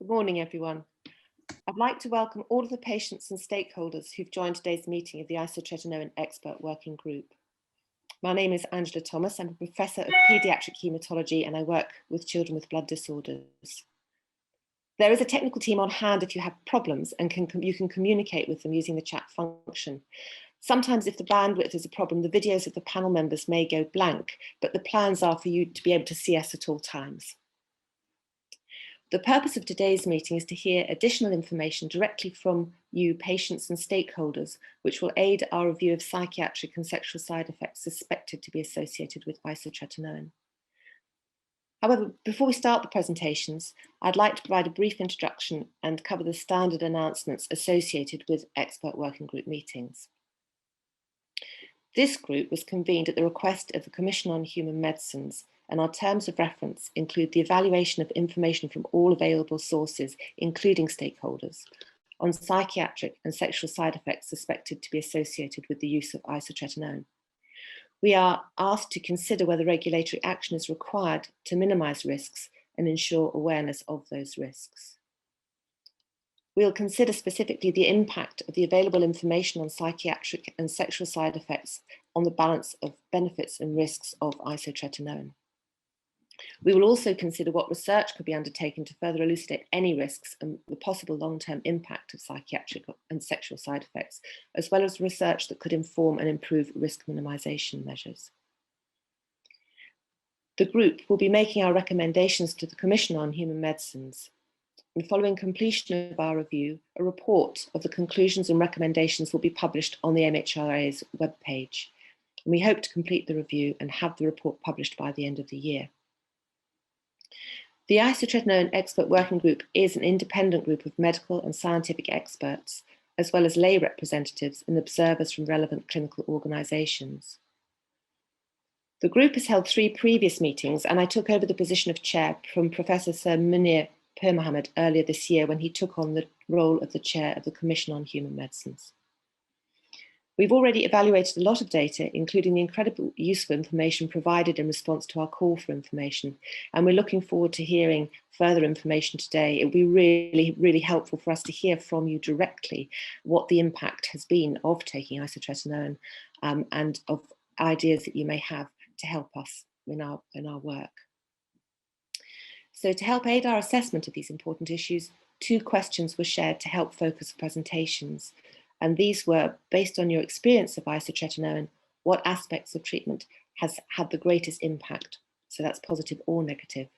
Good morning, everyone. I'd like to welcome all of the patients and stakeholders who've joined today's meeting of the isotretinoin Expert Working Group. My name is Angela Thomas. I'm a professor of paediatric haematology and I work with children with blood disorders. There is a technical team on hand if you have problems and you can communicate with them using the chat function. Sometimes if the bandwidth is a problem, the videos of the panel members may go blank, but the plans are for you to be able to see us at all times. The purpose of today's meeting is to hear additional information directly from you, patients and stakeholders, which will aid our review of psychiatric and sexual side effects suspected to be associated with isotretinoin. However, before we start the presentations, I'd like to provide a brief introduction and cover the standard announcements associated with expert working group meetings. This group was convened at the request of the Commission on Human Medicines, and our terms of reference include the evaluation of information from all available sources, including stakeholders, on psychiatric and sexual side effects suspected to be associated with the use of isotretinoin. We are asked to consider whether regulatory action is required to minimize risks and ensure awareness of those risks. We'll consider specifically the impact of the available information on psychiatric and sexual side effects on the balance of benefits and risks of isotretinoin. We will also consider what research could be undertaken to further elucidate any risks and the possible long-term impact of psychiatric and sexual side effects, as well as research that could inform and improve risk minimization measures. The group will be making our recommendations to the Commission on Human Medicines. And following completion of our review, a report of the conclusions and recommendations will be published on the MHRA's webpage. And we hope to complete the review and have the report published by the end of the year. The isotretinoin Expert Working Group is an independent group of medical and scientific experts, as well as lay representatives and observers from relevant clinical organisations. The group has held 3 previous meetings, and I took over the position of chair from Professor Sir Munir Pir Mohammed earlier this year when he took on the role of the chair of the Commission on Human Medicines. We've already evaluated a lot of data, including the incredible useful information provided in response to our call for information, and we're looking forward to hearing further information today. It will be really helpful for us to hear from you directly what the impact has been of taking isotretinoin and of ideas that you may have to help us in our work. So to help aid our assessment of these important issues, 2 questions were shared to help focus presentations. And these were, based on your experience of isotretinoin, what aspects of treatment has had the greatest impact? So that's positive or negative.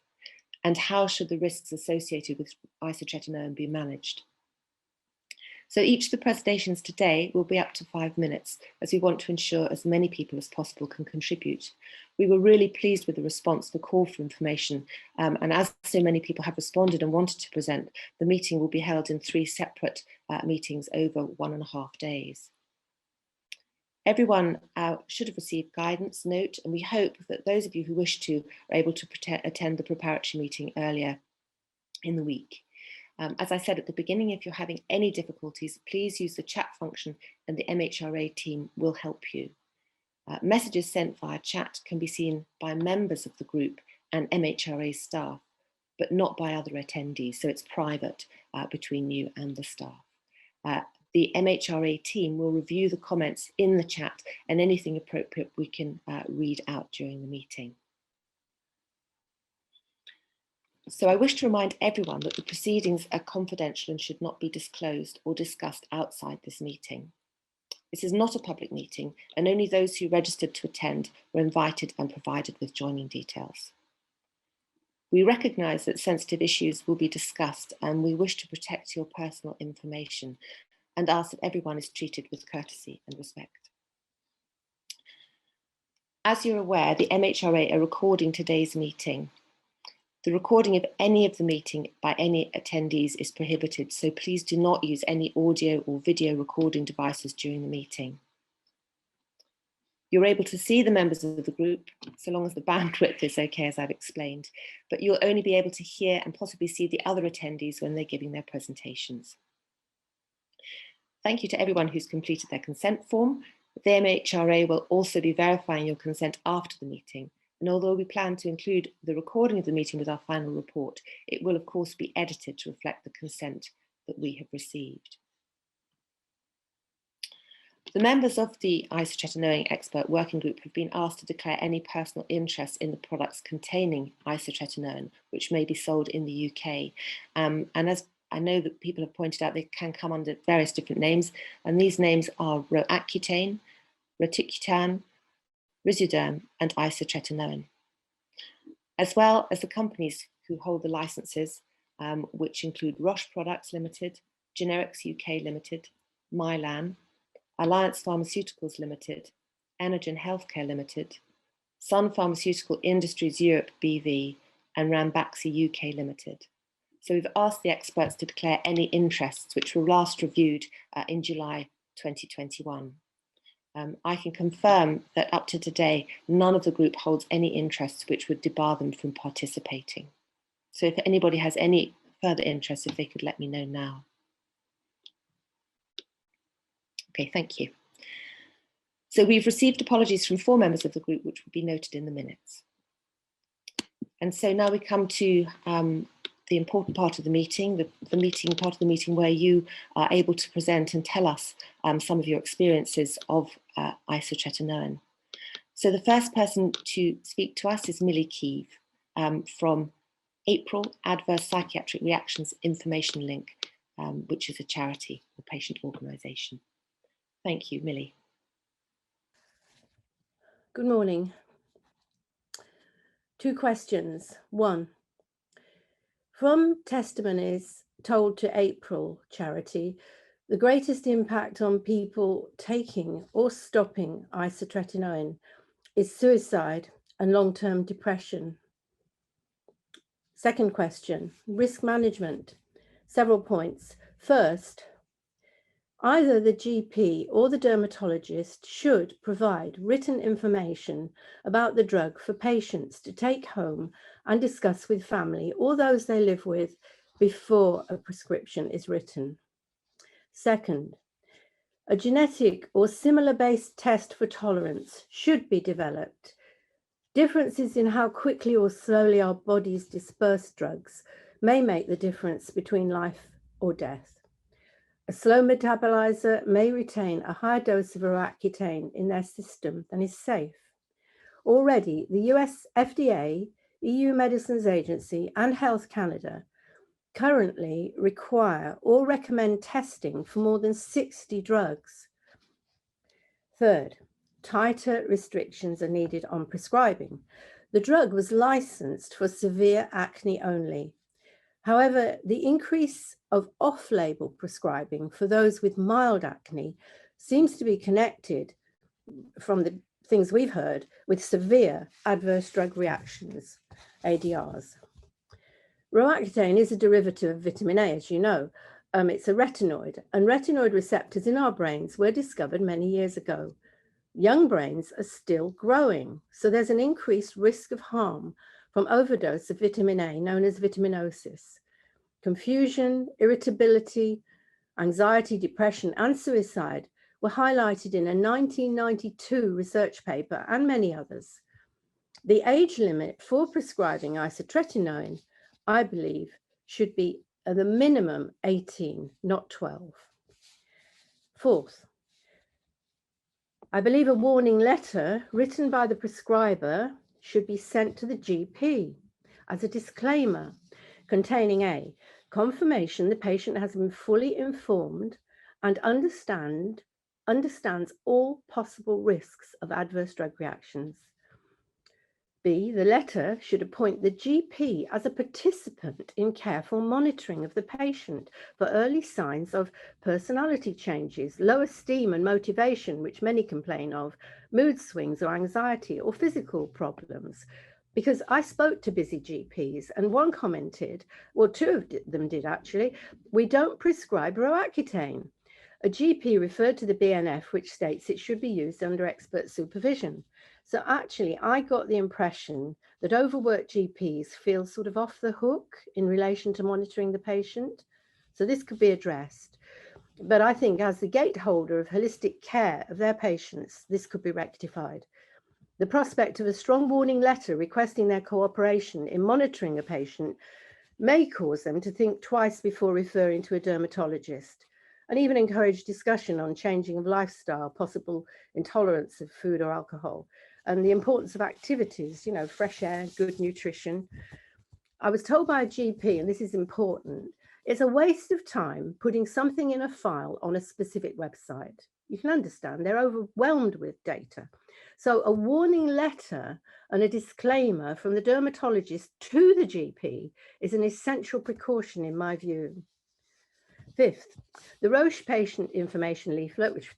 And how should the risks associated with isotretinoin be managed? So each of the presentations today will be up to 5 minutes, as we want to ensure as many people as possible can contribute. We were really pleased with the response to the call for information, and as so many people have responded and wanted to present, the meeting will be held in 3 separate meetings over 1.5 days. Everyone should have received guidance note, and we hope that those of you who wish to are able to attend the preparatory meeting earlier in the week. As I said at the beginning, if you're having any difficulties, please use the chat function and the MHRA team will help you. Messages sent via chat can be seen by members of the group and MHRA staff, but not by other attendees, so it's private between you and the staff. The MHRA team will review the comments in the chat, and anything appropriate we can read out during the meeting. So I wish to remind everyone that the proceedings are confidential and should not be disclosed or discussed outside this meeting. This is not a public meeting, and only those who registered to attend were invited and provided with joining details. We recognise that sensitive issues will be discussed, and we wish to protect your personal information and ask that everyone is treated with courtesy and respect. As you're aware, the MHRA are recording today's meeting. The recording of any of the meeting by any attendees is prohibited, so please do not use any audio or video recording devices during the meeting. You're able to see the members of the group, so long as the bandwidth is okay, as I've explained, but you'll only be able to hear and possibly see the other attendees when they're giving their presentations. Thank you to everyone who's completed their consent form. The MHRA will also be verifying your consent after the meeting, And although we plan to include the recording of the meeting with our final report, it will of course be edited to reflect the consent that we have received. The members of the isotretinoin expert working group have been asked to declare any personal interest in the products containing isotretinoin, which may be sold in the UK. And as I know that people have pointed out, they can come under various different names, and these names are Roaccutane, Reticutan, Risuderm, and isotretinoin, as well as the companies who hold the licenses, which include Roche Products Limited, Generics UK Limited, Mylan, Alliance Pharmaceuticals Limited, Energen Healthcare Limited, Sun Pharmaceutical Industries Europe BV, and Ranbaxy UK Limited. So we've asked the experts to declare any interests, which were last reviewed in July 2021. I can confirm that up to today, none of the group holds any interests which would debar them from participating. So if anybody has any further interest, if they could let me know now. Okay, thank you. So we've received apologies from 4 members of the group, which will be noted in the minutes. And so now we come to the important part of the meeting, the meeting part of the meeting where you are able to present and tell us some of your experiences of isotretinoin. So the first person to speak to us is Millie Keeve from April Adverse Psychiatric Reactions Information Link, which is a charity or patient organisation. Thank you, Millie. Good morning. 2 questions. 1, from testimonies told to April charity, the greatest impact on people taking or stopping isotretinoin is suicide and long-term depression. Second question, risk management. Several points. First, either the GP or the dermatologist should provide written information about the drug for patients to take home and discuss with family or those they live with before a prescription is written. Second, a genetic or similar based test for tolerance should be developed. Differences in how quickly or slowly our bodies disperse drugs may make the difference between life or death. A slow metabolizer may retain a higher dose of Roaccutane in their system than is safe. Already, the US FDA, EU Medicines Agency, and Health Canada currently require or recommend testing for more than 60 drugs. Third, tighter restrictions are needed on prescribing. The drug was licensed for severe acne only. However, the increase of off-label prescribing for those with mild acne seems to be connected, from the things we've heard, with severe adverse drug reactions, ADRs. Roaccutane is a derivative of vitamin A, as you know. It's a retinoid, and retinoid receptors in our brains were discovered many years ago. Young brains are still growing, so there's an increased risk of harm from overdose of vitamin A, known as vitaminosis. Confusion, irritability, anxiety, depression, and suicide were highlighted in a 1992 research paper and many others. The age limit for prescribing isotretinoin, I believe, should be at the minimum 18, not 12. Fourth, I believe a warning letter written by the prescriber should be sent to the GP as a disclaimer containing A, confirmation the patient has been fully informed and understands all possible risks of adverse drug reactions. B, the letter should appoint the GP as a participant in careful monitoring of the patient for early signs of personality changes, low esteem and motivation, which many complain of, mood swings or anxiety or physical problems. Because I spoke to busy GPs and one commented, well, 2 of them did actually, we don't prescribe Roaccutane. A GP referred to the BNF, which states it should be used under expert supervision. So actually, I got the impression that overworked GPs feel sort of off the hook in relation to monitoring the patient. So this could be addressed. But I think as the gateholder of holistic care of their patients, this could be rectified. The prospect of a strong warning letter requesting their cooperation in monitoring a patient may cause them to think twice before referring to a dermatologist, and even encourage discussion on changing of lifestyle, possible intolerance of food or alcohol, and the importance of activities, fresh air, good nutrition. I was told by a GP, and this is important, it's a waste of time putting something in a file on a specific website. You can understand they're overwhelmed with data. So a warning letter and a disclaimer from the dermatologist to the GP is an essential precaution in my view. Fifth, the Roche patient information leaflet, which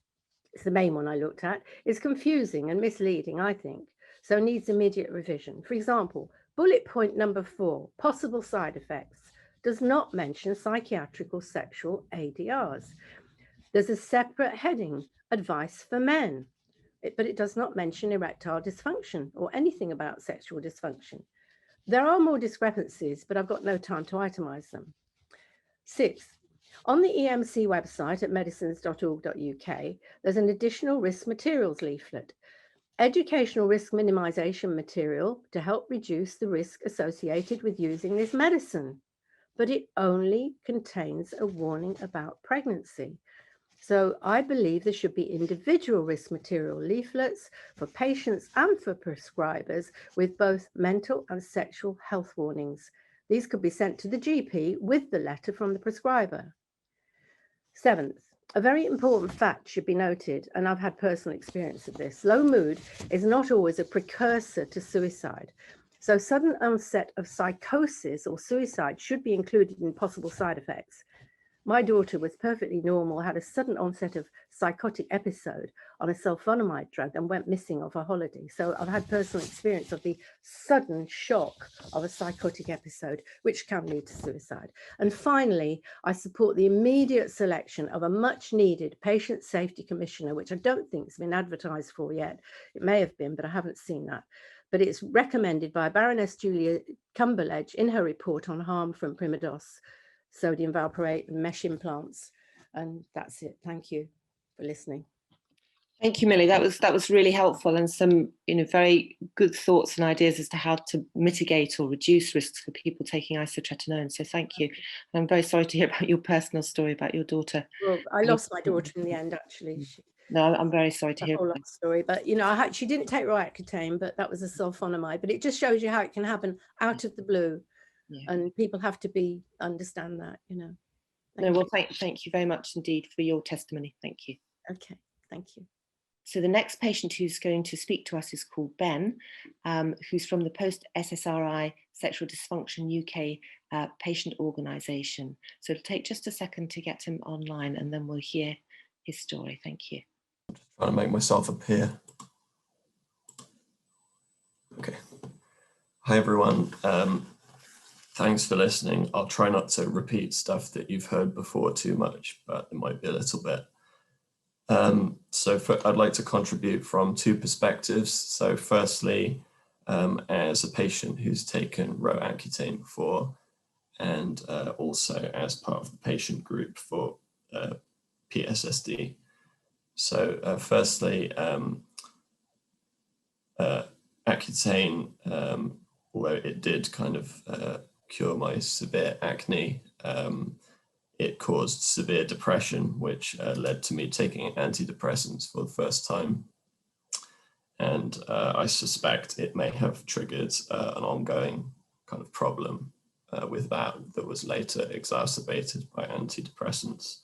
is the main one I looked at, is confusing and misleading, I think, so needs immediate revision. For example, bullet point number 4, possible side effects, does not mention psychiatric or sexual ADRs. There's a separate heading, advice for men, but it does not mention erectile dysfunction or anything about sexual dysfunction. There are more discrepancies, but I've got no time to itemize them. Sixth, on the EMC website at medicines.org.uk, there's an additional risk materials leaflet, educational risk minimization material to help reduce the risk associated with using this medicine, but it only contains a warning about pregnancy. So I believe there should be individual risk material leaflets for patients and for prescribers with both mental and sexual health warnings. These could be sent to the GP with the letter from the prescriber. Seventh, a very important fact should be noted, and I've had personal experience of this. Low mood is not always a precursor to suicide. So sudden onset of psychosis or suicide should be included in possible side effects. My daughter was perfectly normal, had a sudden onset of psychotic episode on a sulfonamide drug and went missing off a holiday. So I've had personal experience of the sudden shock of a psychotic episode, which can lead to suicide. And finally, I support the immediate selection of a much needed patient safety commissioner, which I don't think has been advertised for yet. It may have been, but I haven't seen that. But it's recommended by Baroness Julia Cumberledge in her report on harm from Primados, sodium valproate and mesh implants. And that's it. Thank you for listening. Thank you, Millie. That was really helpful, and some very good thoughts and ideas as to how to mitigate or reduce risks for people taking isotretinoin. So thank you. I'm very sorry to hear about your personal story about your daughter. Well, I lost my daughter in the end, actually. No, I'm very sorry to hear a whole lot story. But she didn't take Roaccutane, but that was a sulfonamide. But it just shows you how it can happen out of the blue. Yeah. And people have to understand that, Thank you very much indeed for your testimony. Thank you. Okay, thank you. So the next patient who's going to speak to us is called Ben, who's from the Post-SSRI Sexual Dysfunction UK patient organisation. So it'll take just a second to get him online, and then we'll hear his story. Thank you. Trying to make myself appear. Okay. Hi, everyone. Thanks for listening. I'll try not to repeat stuff that you've heard before too much, but it might be a little bit. I'd like to contribute from two perspectives. So firstly, as a patient who's taken Roaccutane before, and also as part of the patient group for PSSD. So firstly, Accutane, although it did kind of cure my severe acne, it caused severe depression, which led to me taking antidepressants for the first time. And I suspect it may have triggered an ongoing kind of problem with that was later exacerbated by antidepressants.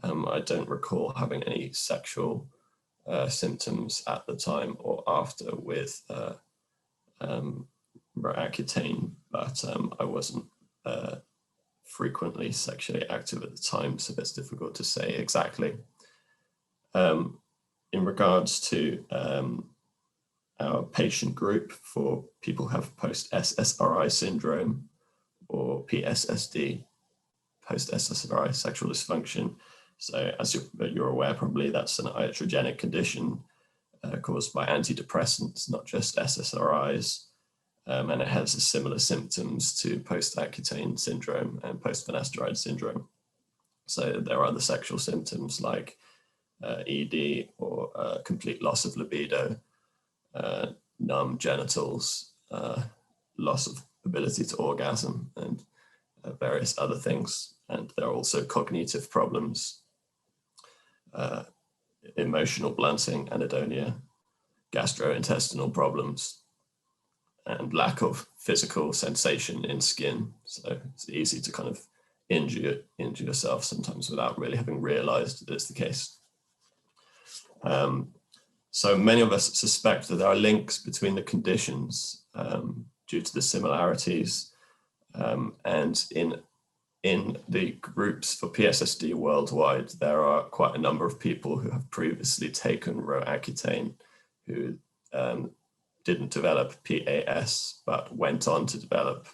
I don't recall having any sexual symptoms at the time or after with Roaccutane, but I wasn't frequently sexually active at the time, so it's difficult to say exactly. In regards to our patient group for people who have post-SSRI syndrome or PSSD, post-SSRI sexual dysfunction. So as you're aware, probably that's an iatrogenic condition caused by antidepressants, not just SSRIs. And it has similar symptoms to post-Accutane syndrome and post-finasteride syndrome. So there are other sexual symptoms like ED or complete loss of libido, numb genitals, loss of ability to orgasm, and various other things. And there are also cognitive problems, emotional blunting, anhedonia, gastrointestinal problems, and lack of physical sensation in skin. So it's easy to kind of injure yourself sometimes without really having realized that it's the case. So many of us suspect that there are links between the conditions due to the similarities, and in the groups for PSSD worldwide, there are quite a number of people who have previously taken Roaccutane who didn't develop PAS, but went on to develop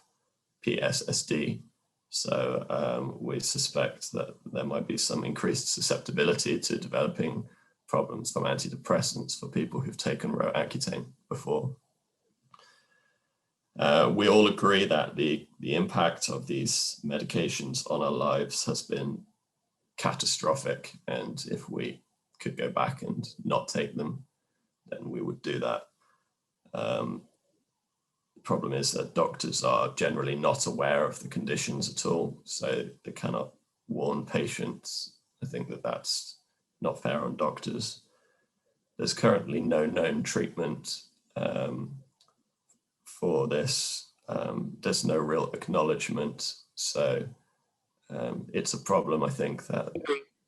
PSSD. So we suspect that there might be some increased susceptibility to developing problems from antidepressants for people who've taken Roaccutane before. We all agree that the impact of these medications on our lives has been catastrophic, and if we could go back and not take them, then we would do that. The problem is that doctors are generally not aware of the conditions at all, so they cannot warn patients. I think that that's not fair on doctors. There's currently no known treatment for this. There's no real acknowledgement. So it's a problem, I think, that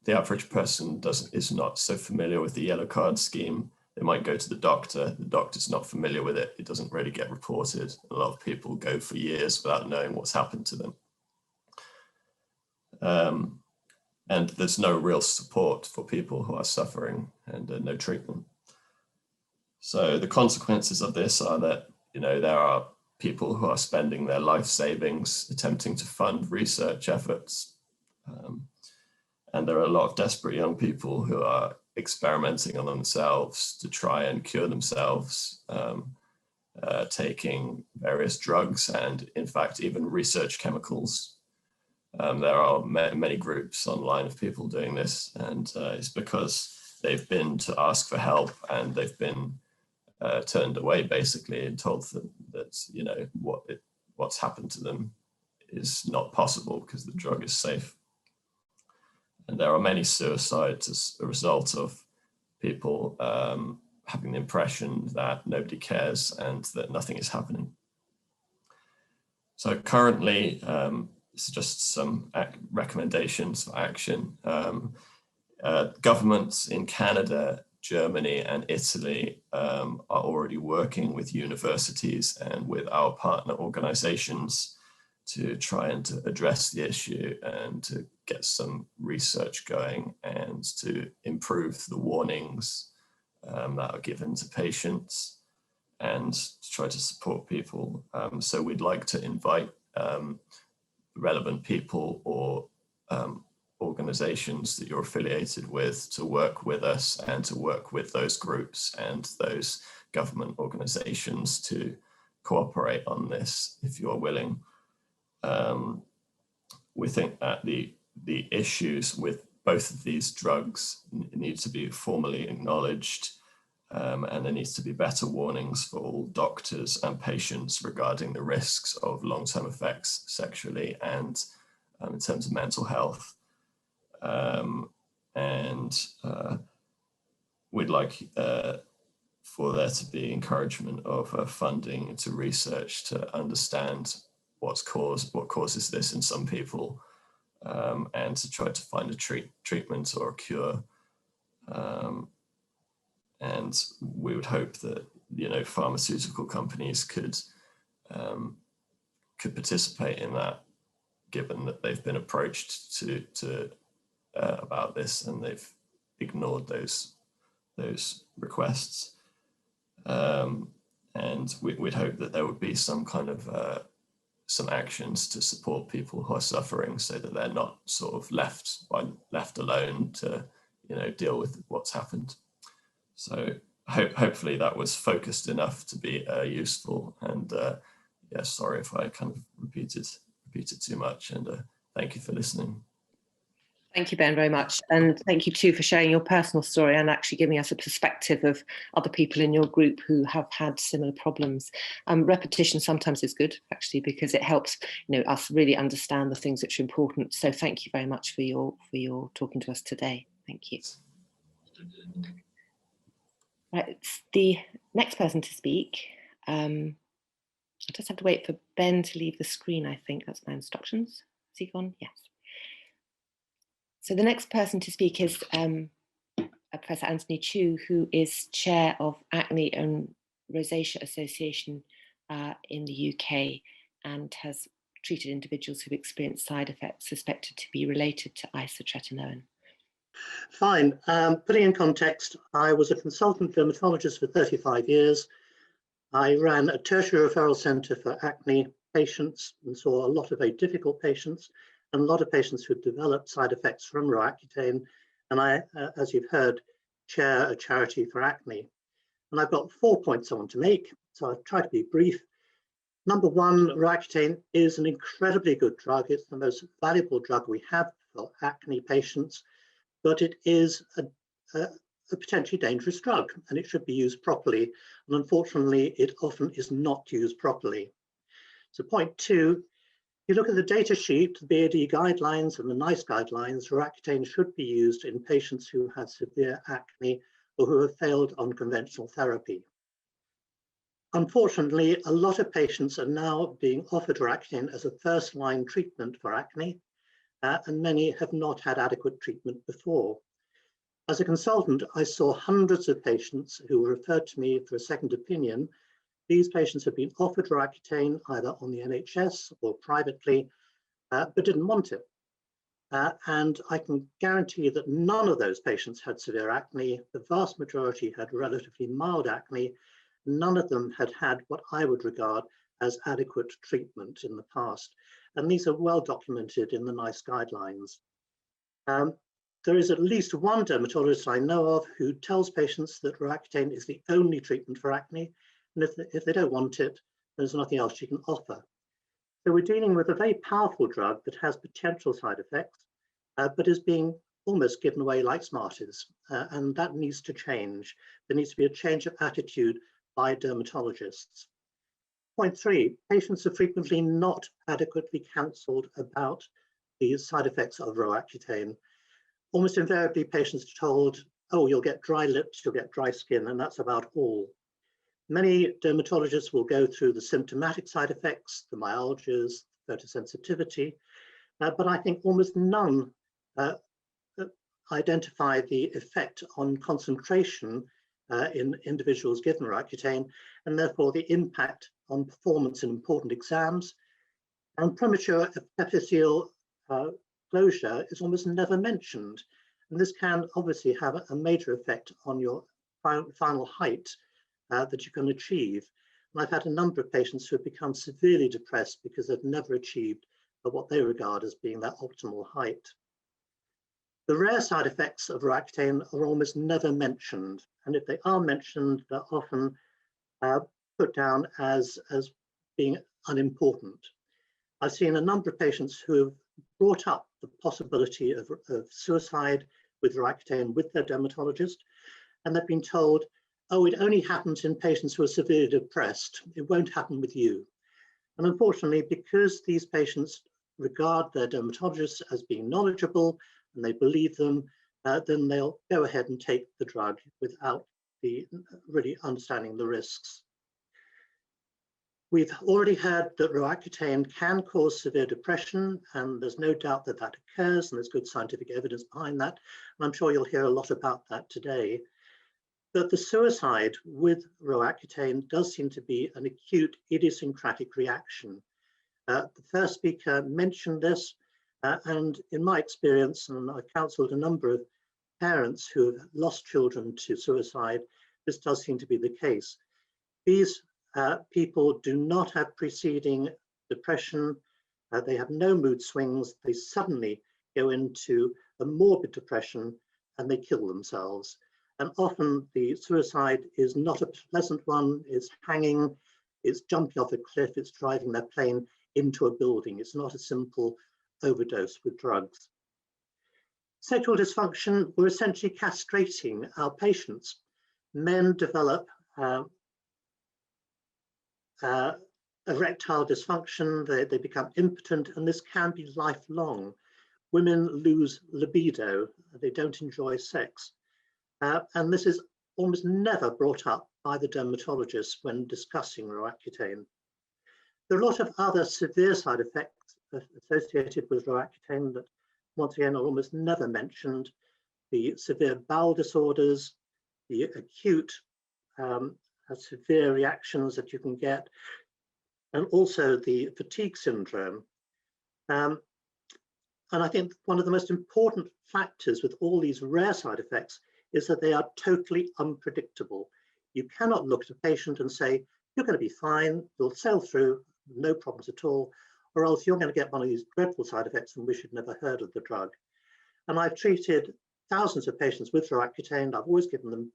the average person is not so familiar with the yellow card scheme. They might go to the doctor's not familiar with it. It doesn't really get reported. A lot of people go for years without knowing what's happened to them. And there's no real support for people who are suffering, and no treatment. So the consequences of this are that, there are people who are spending their life savings attempting to fund research efforts. And there are a lot of desperate young people who are experimenting on themselves to try and cure themselves, taking various drugs and, in fact, even research chemicals. There are many groups online of people doing this, and it's because they've been to ask for help and they've been turned away, basically, and told that what's happened to them is not possible because the drug is safe. And there are many suicides as a result of people having the impression that nobody cares and that nothing is happening. So currently, this is just some recommendations for action. Governments in Canada, Germany, and Italy are already working with universities and with our partner organizations to try and to address the issue and to get some research going and to improve the warnings that are given to patients and to try to support people. So we'd like to invite relevant people or organizations that you're affiliated with to work with us and to work with those groups and those government organizations to cooperate on this if you're willing. We think that the issues with both of these drugs need to be formally acknowledged, and there needs to be better warnings for all doctors and patients regarding the risks of long-term effects sexually and in terms of mental health. We'd like for there to be encouragement of funding to research to understand what causes this in some people, and to try to find a treatment or a cure. And we would hope that pharmaceutical companies could participate in that, given that they've been approached to about this and they've ignored those requests. And we'd hope that there would be some kind of some actions to support people who are suffering, so that they're not sort of left alone to deal with what's happened. So hopefully that was focused enough to be useful. And yeah, sorry if I kind of repeated too much. And thank you for listening. Thank you, Ben, very much. And thank you too for sharing your personal story and actually giving us a perspective of other people in your group who have had similar problems. Repetition sometimes is good, actually, because it helps us really understand the things which are important. So thank you very much for your talking to us today. Thank you. Right, it's the next person to speak. I just have to wait for Ben to leave the screen, I think. That's my instructions. Is he gone? Yes. So the next person to speak is Professor Anthony Chu, who is chair of Acne and Rosacea Association in the UK and has treated individuals who've experienced side effects suspected to be related to isotretinoin. Fine. Putting in context, I was a consultant dermatologist for 35 years. I ran a tertiary referral centre for acne patients and saw a lot of very difficult patients and a lot of patients who developed side effects from Roaccutane. And I, as you've heard, chair a charity for acne. And I've got 4 points I want to make, so I'll try to be brief. Number one, Roaccutane is an incredibly good drug. It's the most valuable drug we have for acne patients, but it is a potentially dangerous drug and it should be used properly. And unfortunately, it often is not used properly. So point two, you look at the data sheet, the BAD guidelines and the NICE guidelines, Roaccutane should be used in patients who have severe acne or who have failed on conventional therapy. Unfortunately, a lot of patients are now being offered Roaccutane as a first-line treatment for acne, and many have not had adequate treatment before. As a consultant, I saw hundreds of patients who were referred to me for a second opinion. These patients have been offered Roaccutane either on the NHS or privately, but didn't want it. And I can guarantee that none of those patients had severe acne. The vast majority had relatively mild acne. None of them had had what I would regard as adequate treatment in the past. And these are well documented in the NICE guidelines. There is at least one dermatologist I know of who tells patients that Roaccutane is the only treatment for acne. And if they don't want it, there's nothing else she can offer. So we're dealing with a very powerful drug that has potential side effects, but is being almost given away like Smarties. And that needs to change. There needs to be a change of attitude by dermatologists. Point three, patients are frequently not adequately counseled about the side effects of Roaccutane. Almost invariably, patients are told, oh, you'll get dry lips, you'll get dry skin, and that's about all. Many dermatologists will go through the symptomatic side effects, the myalgias, photosensitivity, but I think almost none identify the effect on concentration in individuals given Roaccutane, and therefore the impact on performance in important exams. And premature epiphyseal closure is almost never mentioned. And this can obviously have a major effect on your final height that you can achieve. And I've had a number of patients who have become severely depressed because they've never achieved what they regard as being their optimal height. The rare side effects of Roaccutane are almost never mentioned. And if they are mentioned, they're often put down as being unimportant. I've seen a number of patients who have brought up the possibility of suicide with Roaccutane with their dermatologist, and they've been told, oh, it only happens in patients who are severely depressed. It won't happen with you. And unfortunately, because these patients regard their dermatologists as being knowledgeable and they believe them, then they'll go ahead and take the drug without really understanding the risks. We've already heard that Roaccutane can cause severe depression, and there's no doubt that that occurs, and there's good scientific evidence behind that. And I'm sure you'll hear a lot about that today. But the suicide with Roaccutane does seem to be an acute idiosyncratic reaction. The first speaker mentioned this, and in my experience, and I've counseled a number of parents who have lost children to suicide, this does seem to be the case. These people do not have preceding depression, they have no mood swings, they suddenly go into a morbid depression and they kill themselves. And often the suicide is not a pleasant one, it's hanging, it's jumping off a cliff, it's driving their plane into a building. It's not a simple overdose with drugs. Sexual dysfunction, we're essentially castrating our patients. Men develop erectile dysfunction, they become impotent, and this can be lifelong. Women lose libido, they don't enjoy sex. And this is almost never brought up by the dermatologists when discussing Roaccutane. There are a lot of other severe side effects associated with Roaccutane that, once again, are almost never mentioned. The severe bowel disorders, the acute severe reactions that you can get, and also the fatigue syndrome. And I think one of the most important factors with all these rare side effects is that they are totally unpredictable. You cannot look at a patient and say, you're going to be fine, you'll sail through, no problems at all, or else you're going to get one of these dreadful side effects and wish you'd never heard of the drug. And I've treated thousands of patients with Roaccutane. I've always given them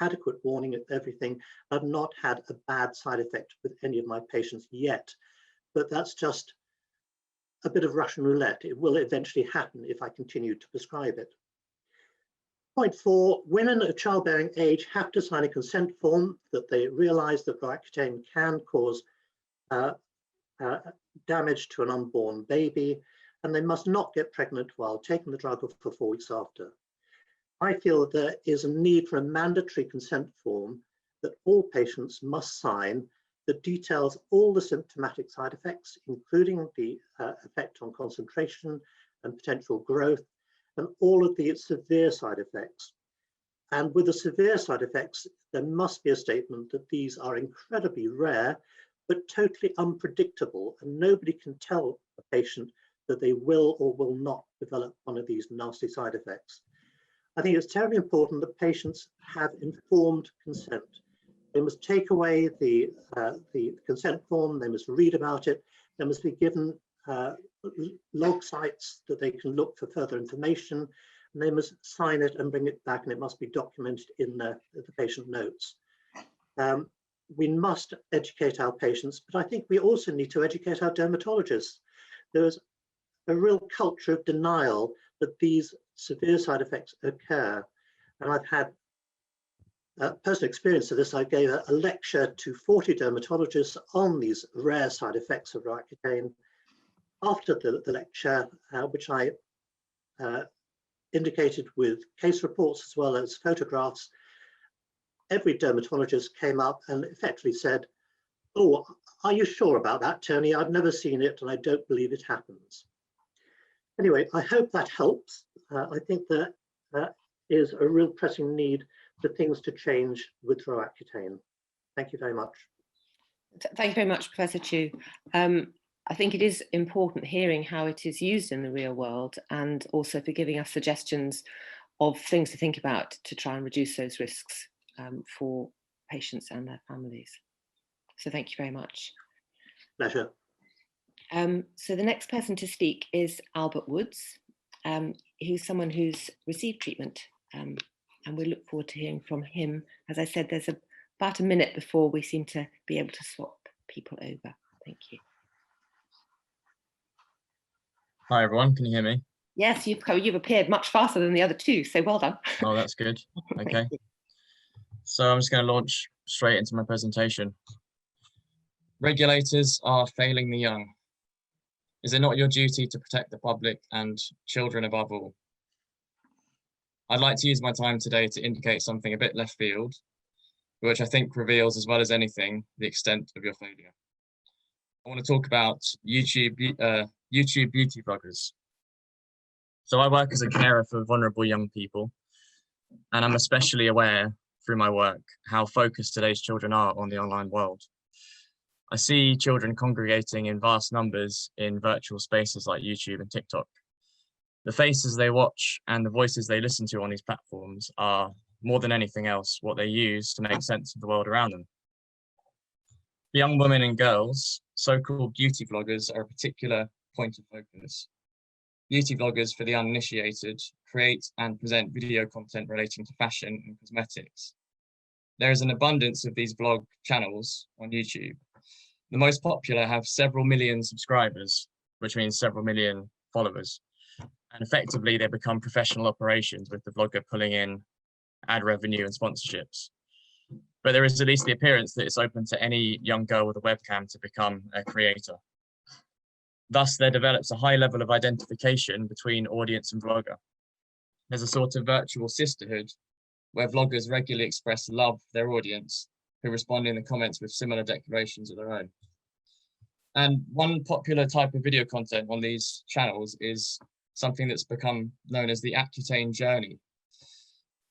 adequate warning of everything. I've not had a bad side effect with any of my patients yet, but that's just a bit of Russian roulette. It will eventually happen if I continue to prescribe it. Point 4, women of childbearing age have to sign a consent form that they realize that Roaccutane can cause damage to an unborn baby, and they must not get pregnant while taking the drug for 4 weeks after. I feel that there is a need for a mandatory consent form that all patients must sign that details all the symptomatic side effects, including the effect on concentration and potential growth, and all of the severe side effects. And with the severe side effects, there must be a statement that these are incredibly rare, but totally unpredictable, and nobody can tell a patient that they will or will not develop one of these nasty side effects. I think it's terribly important that patients have informed consent. They must take away the consent form, they must read about it, they must be given log sites that they can look for further information, and they must sign it and bring it back, and it must be documented in the patient notes. We must educate our patients, but I think we also need to educate our dermatologists. There's a real culture of denial that these severe side effects occur, and I've had personal experience of this. I gave a lecture to 40 dermatologists on these rare side effects of Roaccutane. After the lecture, which I indicated with case reports as well as photographs, every dermatologist came up and effectively said, "Oh, are you sure about that, Tony? I've never seen it and I don't believe it happens." Anyway, I hope that helps. I think that is a real pressing need for things to change with Roaccutane. Thank you very much. Thank you very much, Professor Chu. I think it is important hearing how it is used in the real world, and also for giving us suggestions of things to think about to try and reduce those risks for patients and their families. So thank you very much. Pleasure. So the next person to speak is Albert Woods, who's someone who's received treatment, and we look forward to hearing from him. As I said, there's about a minute before we seem to be able to swap people over. Thank you. Hi everyone, can you hear me? Yes, you've appeared much faster than the other two, so well done. Oh, that's good. Okay. So I'm just going to launch straight into my presentation. Regulators are failing the young. Is it not your duty to protect the public and children above all? I'd like to use my time today to indicate something a bit left field, which I think reveals, as well as anything, the extent of your failure. I want to talk about YouTube beauty bloggers. So I work as a carer for vulnerable young people, and I'm especially aware through my work how focused today's children are on the online world. I see children congregating in vast numbers in virtual spaces like YouTube and TikTok. The faces they watch and the voices they listen to on these platforms are, more than anything else, what they use to make sense of the world around them. For young women and girls, so-called beauty vloggers are a particular point of focus. Beauty vloggers, for the uninitiated, create and present video content relating to fashion and cosmetics. There is an abundance of these vlog channels on YouTube. The most popular have several million subscribers, which means several million followers. And effectively, they become professional operations with the vlogger pulling in ad revenue and sponsorships. But there is at least the appearance that it's open to any young girl with a webcam to become a creator. Thus, there develops a high level of identification between audience and vlogger. There's a sort of virtual sisterhood where vloggers regularly express love for their audience, who respond in the comments with similar declarations of their own. And one popular type of video content on these channels is something that's become known as the Accutane journey.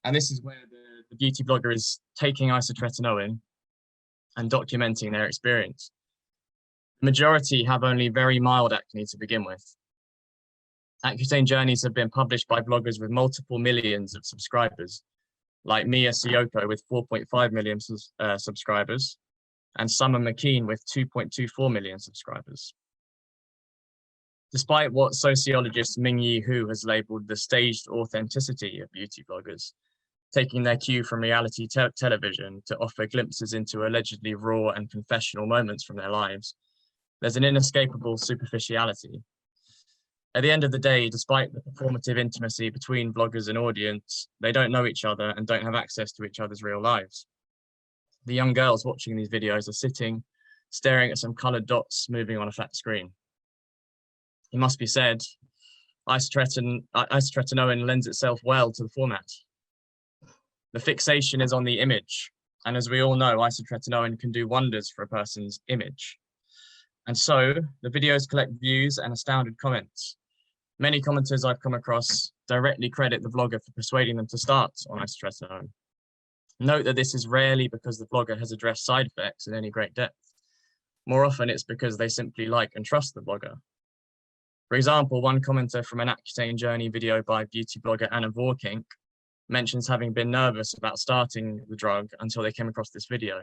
And this is where the beauty blogger is taking isotretinoin and documenting their experience. The majority have only very mild acne to begin with. Accutane journeys have been published by bloggers with multiple millions of subscribers, like Mia Siyoko with 4.5 million subscribers, and Summer McKean with 2.24 million subscribers. Despite what sociologist Ming-Yi Hu has labeled the staged authenticity of beauty bloggers, taking their cue from reality television to offer glimpses into allegedly raw and confessional moments from their lives, there's an inescapable superficiality. At the end of the day, despite the performative intimacy between bloggers and audience, they don't know each other and don't have access to each other's real lives. The young girls watching these videos are sitting, staring at some colored dots moving on a flat screen. It must be said, isotretinoin lends itself well to the format. The fixation is on the image, and as we all know, isotretinoin can do wonders for a person's image. And so, the videos collect views and astounded comments. Many commenters I've come across directly credit the vlogger for persuading them to start on isotretinoin. Note that this is rarely because the vlogger has addressed side effects in any great depth. More often, it's because they simply like and trust the blogger. For example, one commenter from an Accutane journey video by beauty blogger Anna Vorkink mentions having been nervous about starting the drug until they came across this video,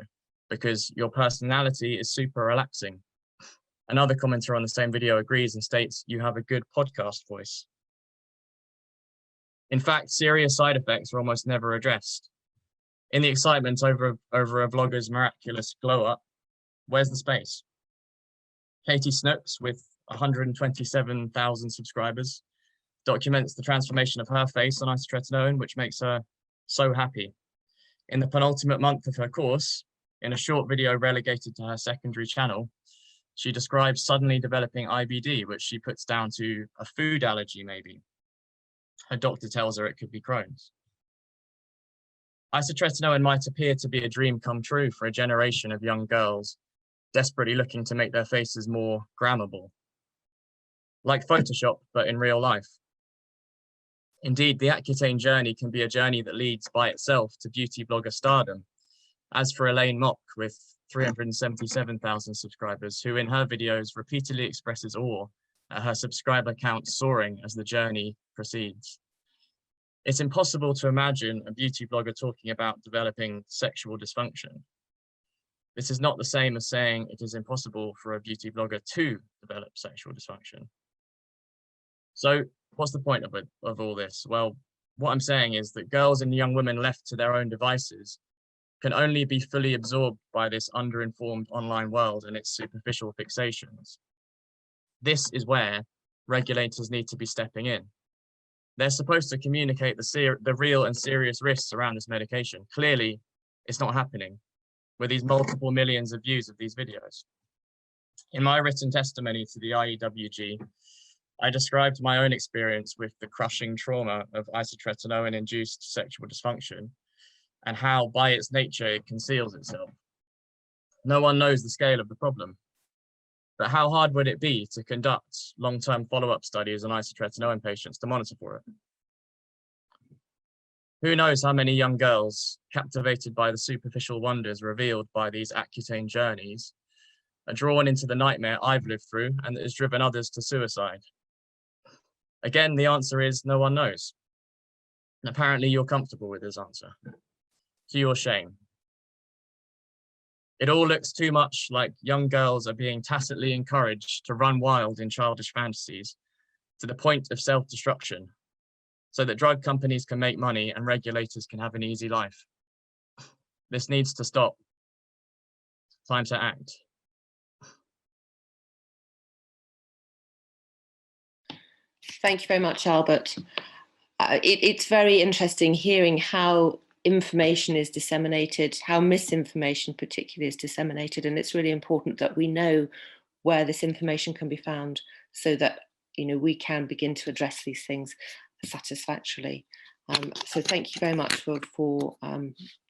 because your personality is super relaxing. Another commenter on the same video agrees and states, "You have a good podcast voice." In fact, serious side effects are almost never addressed. In the excitement over a vlogger's miraculous glow up, where's the space? Katie Snooks, with 127,000 subscribers, documents the transformation of her face on isotretinoin, which makes her so happy. In the penultimate month of her course, in a short video relegated to her secondary channel, she describes suddenly developing IBD, which she puts down to a food allergy, maybe. Her doctor tells her it could be Crohn's. Isotretinoin might appear to be a dream come true for a generation of young girls desperately looking to make their faces more grammable. Like Photoshop, but in real life. Indeed, the Accutane journey can be a journey that leads by itself to beauty blogger stardom. As for Elaine Mock, with 377,000 subscribers, who in her videos repeatedly expresses awe at her subscriber count soaring as the journey proceeds. It's impossible to imagine a beauty blogger talking about developing sexual dysfunction. This is not the same as saying it is impossible for a beauty blogger to develop sexual dysfunction. So what's the point of all this? Well, what I'm saying is that girls and young women left to their own devices can only be fully absorbed by this underinformed online world and its superficial fixations. This is where regulators need to be stepping in. They're supposed to communicate the real and serious risks around this medication. Clearly, it's not happening with these multiple millions of views of these videos. In my written testimony to the IEWG, I described my own experience with the crushing trauma of isotretinoin-induced sexual dysfunction and how, by its nature, it conceals itself. No one knows the scale of the problem. But how hard would it be to conduct long-term follow-up studies on isotretinoin patients to monitor for it? Who knows how many young girls, captivated by the superficial wonders revealed by these Accutane journeys, are drawn into the nightmare I've lived through and that has driven others to suicide? Again, the answer is no one knows. And apparently you're comfortable with this answer, to your shame. It all looks too much like young girls are being tacitly encouraged to run wild in childish fantasies to the point of self-destruction, so that drug companies can make money and regulators can have an easy life. This needs to stop. Time to act. Thank you very much, Albert. It's very interesting hearing how information is disseminated, how misinformation particularly is disseminated, and it's really important that we know where this information can be found so that we can begin to address these things satisfactorily. So thank you very much for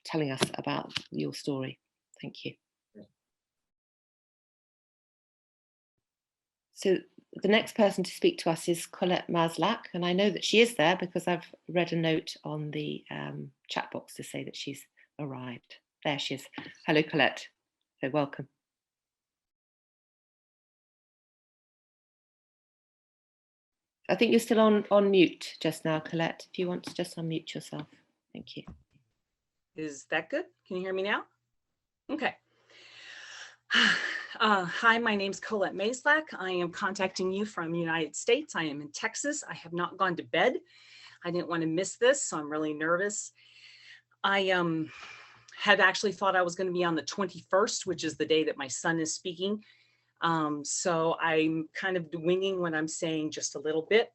telling us about your story. Thank you. So the next person to speak to us is Colette Maslach, and I know that she is there because I've read a note on the chat box to say that she's arrived. There she is. Hello, Colette. So welcome. I think you're still on mute just now, Colette. If you want to just unmute yourself. Thank you. Is that good? Can you hear me now? Okay. Hi, my name's Colette Maslach. I am contacting you from the United States. I am in Texas. I have not gone to bed. I didn't want to miss this, so I'm really nervous. I had actually thought I was going to be on the 21st, which is the day that my son is speaking. So I'm kind of winging what I'm saying just a little bit.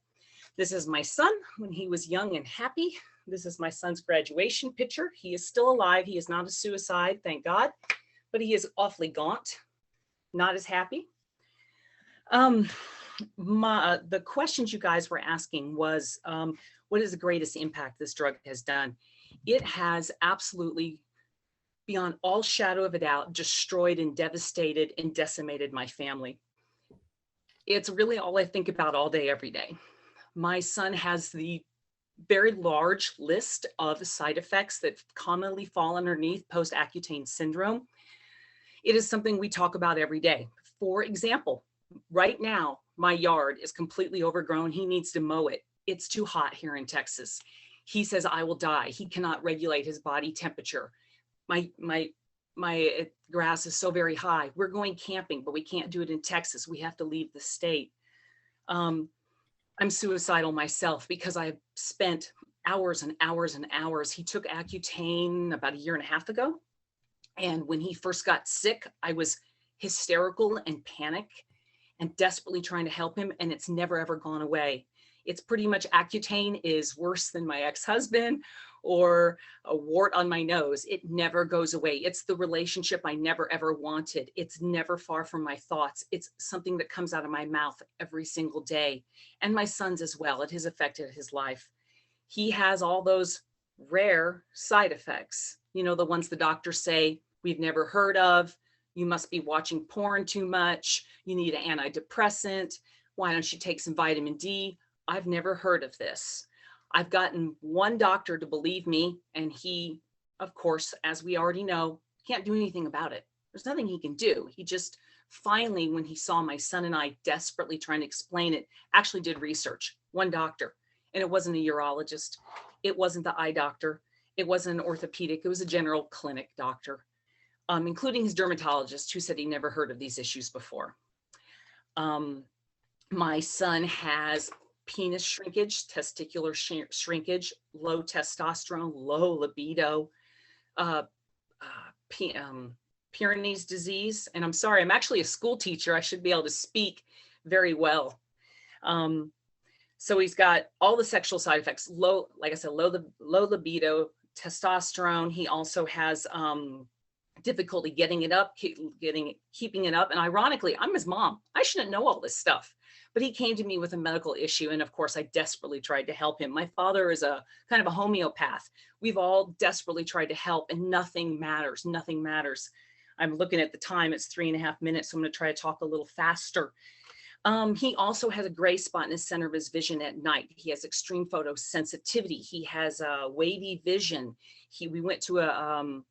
This is my son when he was young and happy. This is my son's graduation picture. He is still alive. He is not a suicide, thank God, but he is awfully gaunt, not as happy. The questions you guys were asking was, what is the greatest impact this drug has done? It has absolutely, beyond all shadow of a doubt, destroyed and devastated and decimated my family. It's really all I think about all day, every day. My son has the very large list of side effects that commonly fall underneath post-Accutane syndrome. It is something we talk about every day. For example, right now, my yard is completely overgrown. He needs to mow it. It's too hot here in Texas. He says, I will die. He cannot regulate his body temperature. My grass is so very high. We're going camping, but we can't do it in Texas. We have to leave the state. I'm suicidal myself because I've spent hours and hours and hours. He took Accutane about 1.5 years ago. And when he first got sick, I was hysterical and panic and desperately trying to help him. And it's never, ever gone away. It's pretty much Accutane is worse than my ex-husband or a wart on my nose. It never goes away. It's the relationship I never, ever wanted. It's never far from my thoughts. It's something that comes out of my mouth every single day. And my son's as well. It has affected his life. He has all those rare side effects, you know, the ones the doctors say we've never heard of. You must be watching porn too much. You need an antidepressant. Why don't you take some vitamin D? I've never heard of this. I've gotten one doctor to believe me, and he, of course, as we already know, can't do anything about it. There's nothing he can do. He just finally, when he saw my son and I desperately trying to explain it, actually did research. One doctor, and it wasn't a urologist. It wasn't the eye doctor. It wasn't an orthopedic. It was a general clinic doctor, including his dermatologist, who said he never heard of these issues before. My son has penis shrinkage, testicular shrinkage, low testosterone, low libido, Pyrenees disease. And I'm sorry, I'm actually a school teacher. I should be able to speak very well. So he's got all the sexual side effects, low, like I said, low libido, testosterone. He also has difficulty getting it up, keeping it up. And ironically, I'm his mom. I shouldn't know all this stuff. But he came to me with a medical issue. And of course, I desperately tried to help him. My father is a kind of a homeopath. We've all desperately tried to help, and nothing matters. Nothing matters. I'm looking at the time. It's 3.5 minutes. So I'm going to try to talk a little faster. He also has a gray spot in the center of his vision at night. He has extreme photosensitivity. He has wavy vision. We went to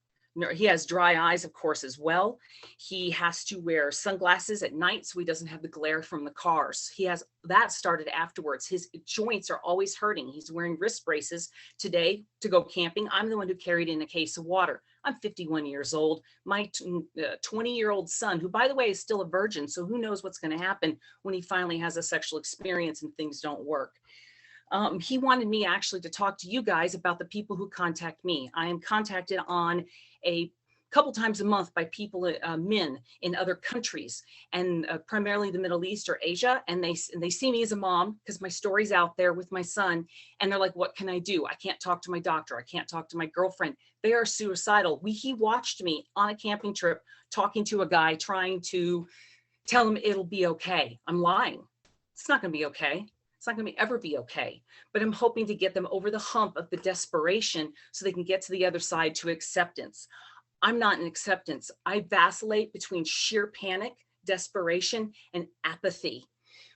he has dry eyes, of course, as well. He has to wear sunglasses at night so he doesn't have the glare from the cars. He has that started afterwards. His joints are always hurting. He's wearing wrist braces today to go camping. I'm the one who carried in a case of water. I'm 51 years old. My 20-year-old son, who, by the way, is still a virgin, so who knows what's going to happen when he finally has a sexual experience and things don't work. He wanted me actually to talk to you guys about the people who contact me. I am contacted on a couple times a month by people, men in other countries, and primarily the Middle East or Asia. And they see me as a mom because my story's out there with my son. And they're like, what can I do? I can't talk to my doctor. I can't talk to my girlfriend. They are suicidal. He watched me on a camping trip, talking to a guy, trying to tell him it'll be okay. I'm lying. It's not going to be okay. It's not going to ever be okay. But I'm hoping to get them over the hump of the desperation so they can get to the other side to acceptance. I'm not in acceptance. I vacillate between sheer panic, desperation, and apathy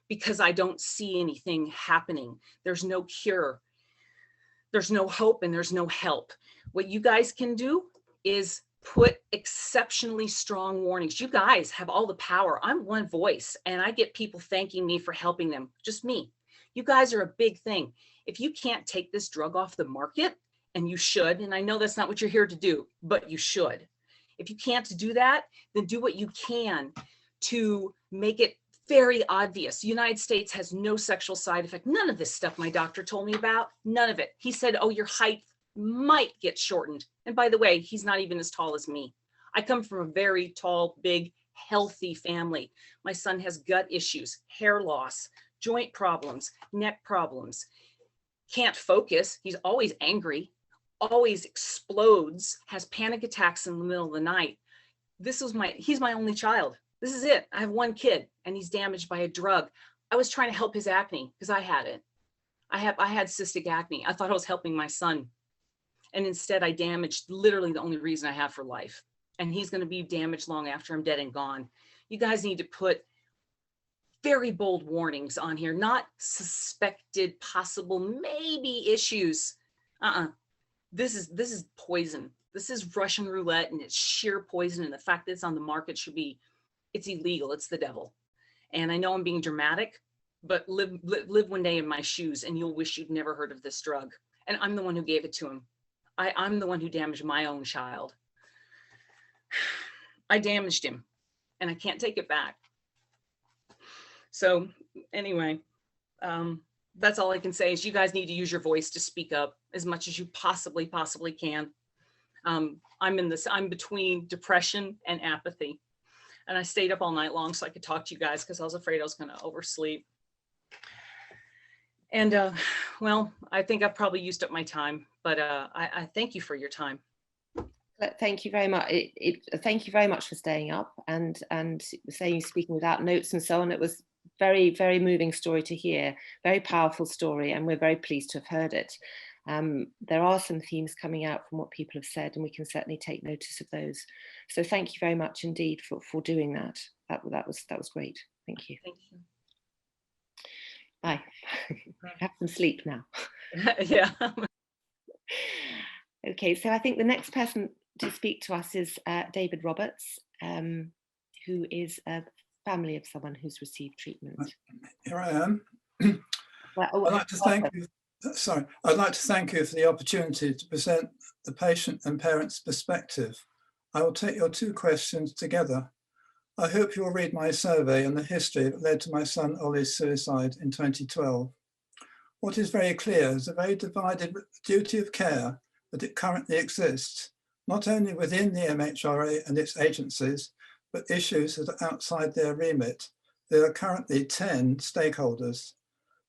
because I don't see anything happening. There's no cure. There's no hope and there's no help. What you guys can do is put exceptionally strong warnings. You guys have all the power. I'm one voice and I get people thanking me for helping them. Just me. You guys are a big thing. If you can't take this drug off the market, and you should, and I know that's not what you're here to do, but you should. If you can't do that, then do what you can to make it very obvious. The United States has no sexual side effect. None of this stuff my doctor told me about, none of it. He said, oh, your height might get shortened. And by the way, he's not even as tall as me. I come from a very tall, big, healthy family. My son has gut issues, hair loss, joint problems, neck problems, can't focus. He's always angry, always explodes, has panic attacks in the middle of the night. He's my only child. This is it. I have one kid and he's damaged by a drug. I was trying to help his acne because I had it. I had cystic acne. I thought I was helping my son. And instead I damaged literally the only reason I have for life. And he's going to be damaged long after I'm dead and gone. You guys need to put very bold warnings on here, not suspected, possible, maybe issues. This is poison. This is Russian roulette and it's sheer poison. And the fact that it's on the market it's illegal. It's the devil. And I know I'm being dramatic, but live one day in my shoes and you'll wish you'd never heard of this drug. And I'm the one who gave it to him. I'm the one who damaged my own child. I damaged him and I can't take it back. So anyway, that's all I can say is you guys need to use your voice to speak up as much as you possibly can. I'm between depression and apathy. And I stayed up all night long so I could talk to you guys because I was afraid I was going to oversleep. And well, I think I've probably used up my time, but I thank you for your time. Thank you very much. Thank you very much for staying up and saying speaking without notes and so on. It was very, very moving story to hear, very powerful story, and we're very pleased to have heard it. There are some themes coming out from what people have said, and we can certainly take notice of those. So thank you very much indeed for doing that. That was great. Thank you. Thank you. Bye. Have some sleep now. Yeah. Okay, so I think the next person to speak to us is David Roberts, who is a family of someone who's received treatment. Here I am. Well, I'd like to thank you. Sorry, I'd like to thank you for the opportunity to present the patient and parent's perspective. I will take your two questions together. I hope you'll read my survey on the history that led to my son Ollie's suicide in 2012. What is very clear is a very divided duty of care that it currently exists, not only within the MHRA and its agencies, but issues that are outside their remit. There are currently 10 stakeholders.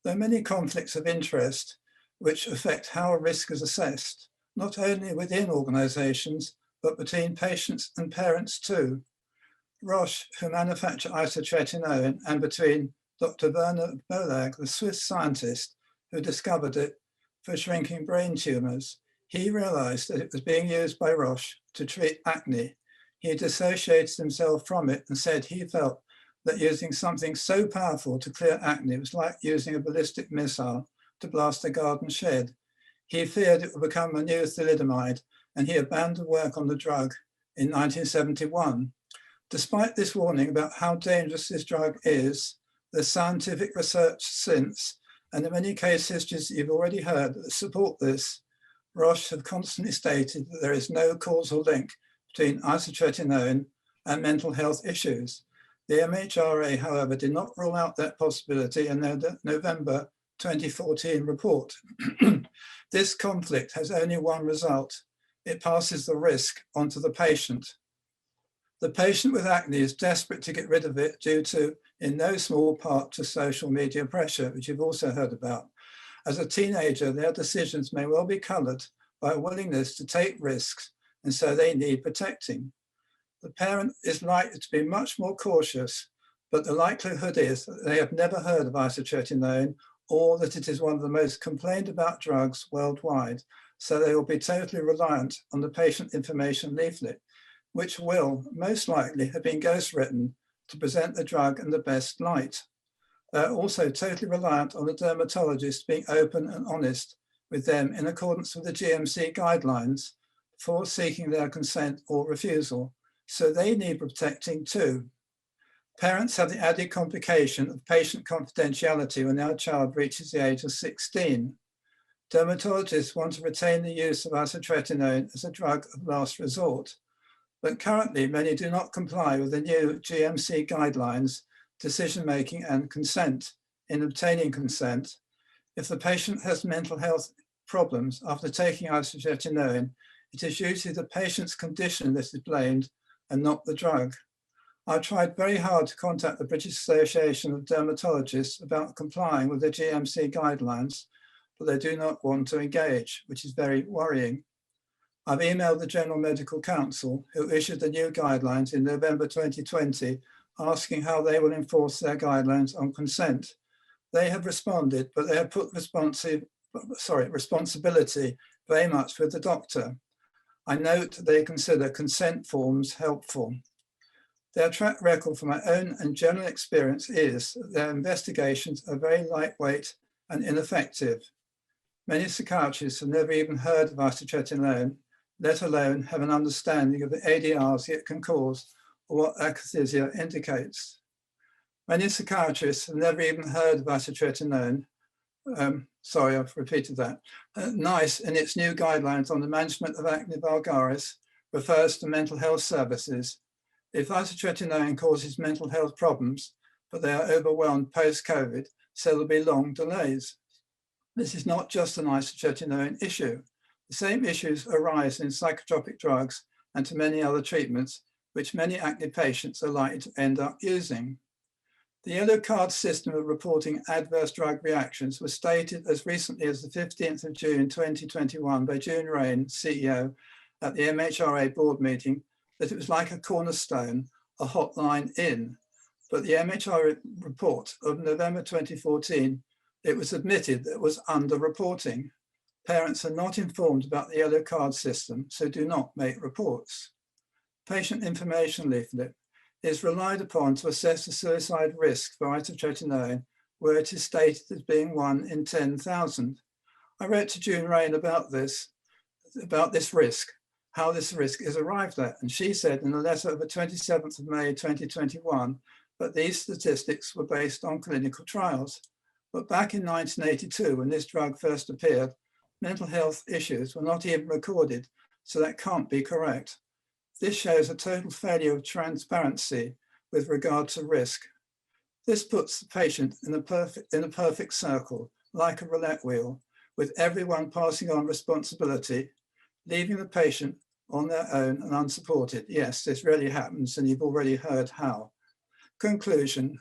There are many conflicts of interest which affect how a risk is assessed, not only within organisations, but between patients and parents too. Roche, who manufacture isotretinoin, and between Dr. Werner Bolag, the Swiss scientist who discovered it for shrinking brain tumours. He realised that it was being used by Roche to treat acne. He dissociated himself from it and said he felt that using something so powerful to clear acne was like using a ballistic missile to blast a garden shed. He feared it would become a new thalidomide, and he abandoned work on the drug in 1971. Despite this warning about how dangerous this drug is, there's scientific research since, and the many case histories you've already heard that support this. Roche have constantly stated that there is no causal link between isotretinoin and mental health issues. The MHRA, however, did not rule out that possibility in their November 2014 report. This conflict has only one result. it passes the risk onto the patient. The patient with acne is desperate to get rid of it due to, in no small part, to social media pressure, which you've also heard about. As a teenager, their decisions may well be coloured by a willingness to take risks, and so they need protecting. The parent is likely to be much more cautious, but the likelihood is that they have never heard of isotretinoin or that it is one of the most complained about drugs worldwide, so they will be totally reliant on the patient information leaflet, which will most likely have been ghostwritten to present the drug in the best light. They're also totally reliant on the dermatologist being open and honest with them in accordance with the GMC guidelines for seeking their consent or refusal. So they need protecting too. Parents have the added complication of patient confidentiality when their child reaches the age of 16. Dermatologists want to retain the use of isotretinoin as a drug of last resort, but currently many do not comply with the new GMC guidelines, decision-making and consent. In obtaining consent, if the patient has mental health problems after taking isotretinoin, it is usually the patient's condition that is blamed and not the drug. I tried very hard to contact the British Association of Dermatologists about complying with the GMC guidelines, but they do not want to engage, which is very worrying. I've emailed the General Medical Council, who issued the new guidelines in November 2020, asking how they will enforce their guidelines on consent. They have responded, but they have put responsibility very much with the doctor. I note they consider consent forms helpful. Their track record from my own and general experience is that their investigations are very lightweight and ineffective. Many psychiatrists have never even heard of isotretinoin, let alone have an understanding of the ADRs it can cause or what akathisia indicates. Many psychiatrists have never even heard of isotretinoin. Sorry, I've repeated that. NICE, in its new guidelines on the management of acne vulgaris, refers to mental health services. If isotretinoin causes mental health problems, but they are overwhelmed post-COVID, so there'll be long delays. This is not just an isotretinoin issue. The same issues arise in psychotropic drugs and to many other treatments, which many acne patients are likely to end up using. The yellow card system of reporting adverse drug reactions was stated as recently as the 15th of June 2021 by June Rain, CEO, at the MHRA board meeting, that it was like a cornerstone, a hotline in. But the MHRA report of November 2014, it was admitted that it was underreporting. Parents are not informed about the yellow card system, so do not make reports. Patient information leaflet is relied upon to assess the suicide risk for isotretinoin, where it is stated as being 1 in 10,000. I wrote to June Rain about this risk, how this risk is arrived at, and she said in a letter of the 27th of May 2021 that these statistics were based on clinical trials. But back in 1982, when this drug first appeared, mental health issues were not even recorded, so that can't be correct. This shows a total failure of transparency with regard to risk. This puts the patient in a perfect circle, like a roulette wheel, with everyone passing on responsibility, leaving the patient on their own and unsupported. Yes, this really happens, and you've already heard how. Conclusion.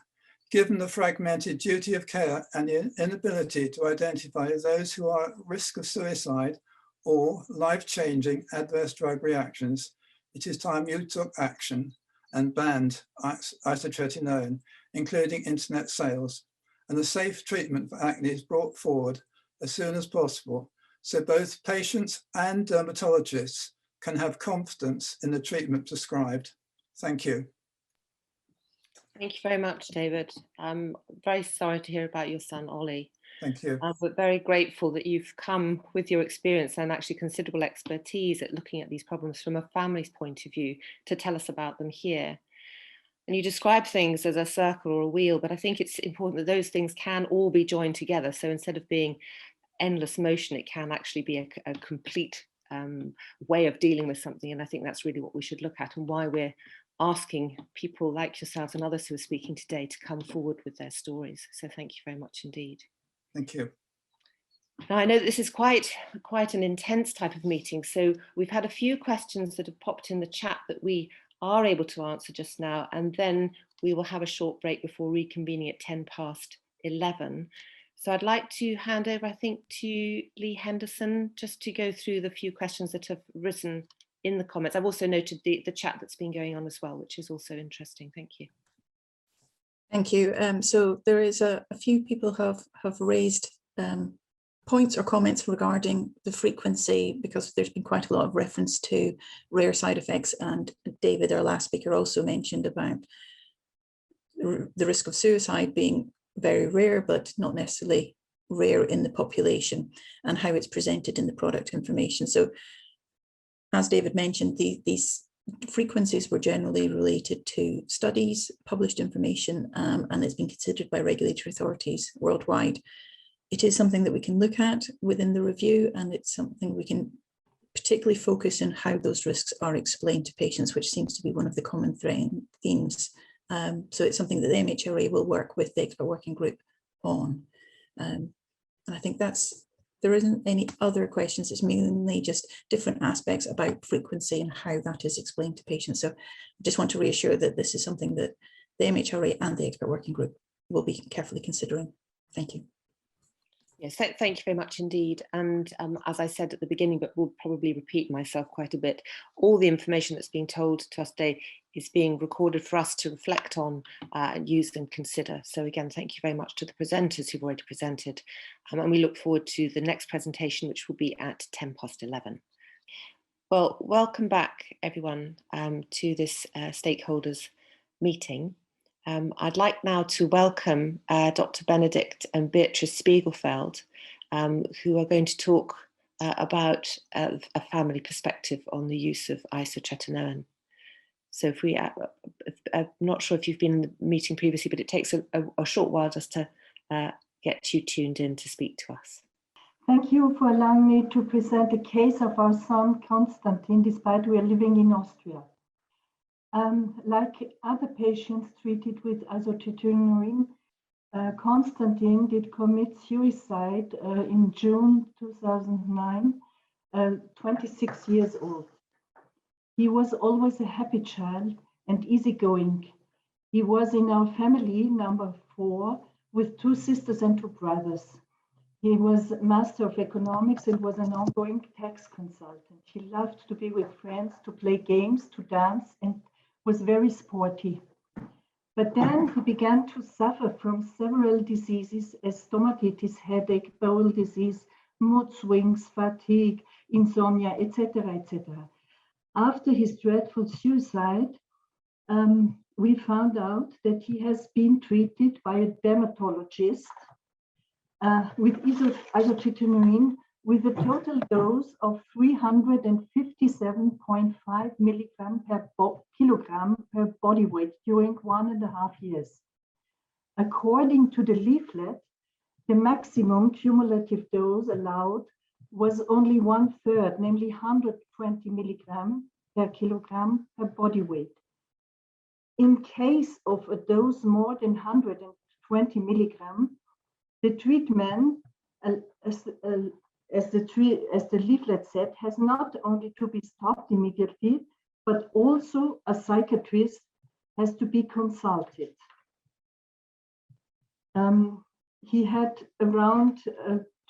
Given the fragmented duty of care and the inability to identify those who are at risk of suicide or life-changing adverse drug reactions, it is time you took action and banned isotretinoin, including internet sales, and the safe treatment for acne is brought forward as soon as possible, so both patients and dermatologists can have confidence in the treatment prescribed. Thank you. Thank you very much, David. I'm very sorry to hear about your son, Ollie. Thank you. But very grateful that you've come with your experience and actually considerable expertise at looking at these problems from a family's point of view to tell us about them here. And you describe things as a circle or a wheel, but I think it's important that those things can all be joined together. So instead of being endless motion, it can actually be a complete way of dealing with something. And I think that's really what we should look at, and why we're asking people like yourselves and others who are speaking today to come forward with their stories. So thank you very much indeed. Thank you. Now, I know this is quite an intense type of meeting, so we've had a few questions that have popped in the chat that we are able to answer just now, and then we will have a short break before reconvening at 11:10. So I'd like to hand over, I think, to Lee Henderson, just to go through the few questions that have risen in the comments. I've also noted the chat that's been going on as well, which is also interesting. Thank you. Thank you. So there is a few people have raised points or comments regarding the frequency, because there's been quite a lot of reference to rare side effects, and David, our last speaker, also mentioned about the risk of suicide being very rare, but not necessarily rare in the population, and how it's presented in the product information. So as David mentioned, these frequencies were generally related to studies, published information, and it's been considered by regulatory authorities worldwide. It is something that we can look at within the review, and it's something we can particularly focus on how those risks are explained to patients, which seems to be one of the common themes. So it's something that the MHRA will work with the expert working group on. And I think there isn't any other questions. It's mainly just different aspects about frequency and how that is explained to patients. So I just want to reassure that this is something that the MHRA and the expert working group will be carefully considering. Thank you. Yes, thank you very much indeed. And as I said at the beginning, but will probably repeat myself quite a bit, all the information that's being told to us today is being recorded for us to reflect on and use and consider. So again, thank you very much to the presenters who've already presented. And we look forward to the next presentation, which will be at 11:10. Well, welcome back everyone to this stakeholders meeting. I'd like now to welcome Dr. Benedict and Beatrice Spiegelfeld, who are going to talk about a family perspective on the use of isotretinoin. So if we, I'm not sure if you've been in the meeting previously, but it takes a short while just to get you tuned in to speak to us. Thank you for allowing me to present the case of our son, Konstantin, despite we are living in Austria. Like other patients treated with isotretinoin, Konstantin did commit suicide in June 2009, 26 years old. He was always a happy child and easygoing. He was in our family number 4 with 2 sisters and 2 brothers. He was master of economics and was an ongoing tax consultant. He loved to be with friends, to play games, to dance, and was very sporty. But then he began to suffer from several diseases as stomatitis, headache, bowel disease, mood swings, fatigue, insomnia, etc., etc. After his dreadful suicide, we found out that he has been treated by a dermatologist with isotretinoin with a total dose of 357.5 milligram per kilogram per body weight during 1.5 years. According to the leaflet, the maximum cumulative dose allowed was only 1/3, namely 120 milligram per kilogram per body weight. In case of a dose more than 120 milligram, the treatment, as the leaflet said, has not only to be stopped immediately, but also a psychiatrist has to be consulted. He had around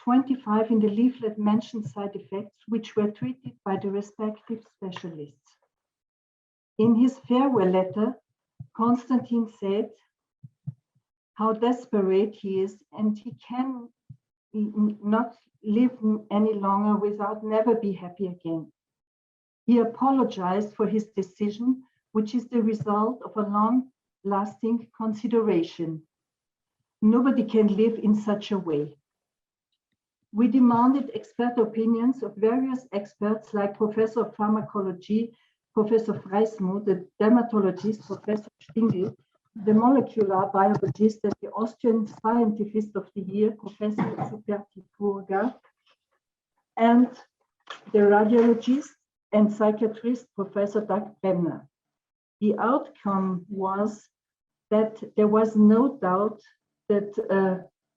25 in the leaflet mentioned side effects, which were treated by the respective specialists. In his farewell letter, Konstantin said how desperate he is, and he can not live any longer without never be happy again. He apologized for his decision, which is the result of a long-lasting consideration. Nobody can live in such a way. We demanded expert opinions of various experts like Professor of Pharmacology, Professor Freismuth, the dermatologist, Professor Stingel, the molecular biologist and the Austrian Scientist of the Year, Professor Superti-Burger, and the radiologist and psychiatrist, Professor Doug Benner. The outcome was that there was no doubt that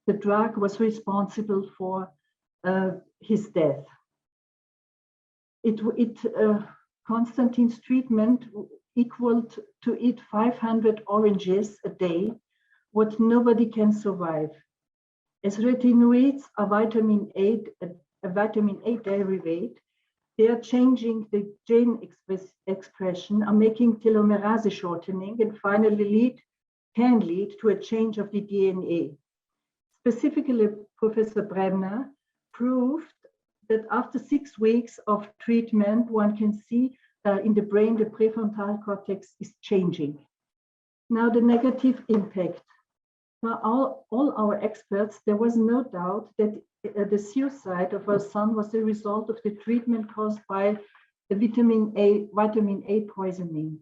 the drug was responsible for his death. Konstantin's treatment equaled to eat 500 oranges a day, what nobody can survive. As retinoids are vitamin A derivate, they are changing the gene expression, are making telomerase shortening, and finally can lead to a change of the DNA. Specifically, Professor Bremner proved that after 6 weeks of treatment, one can see in the brain the prefrontal cortex is changing. Now, the negative impact. For all our experts, there was no doubt that the suicide of our son was the result of the treatment caused by the vitamin A poisoning.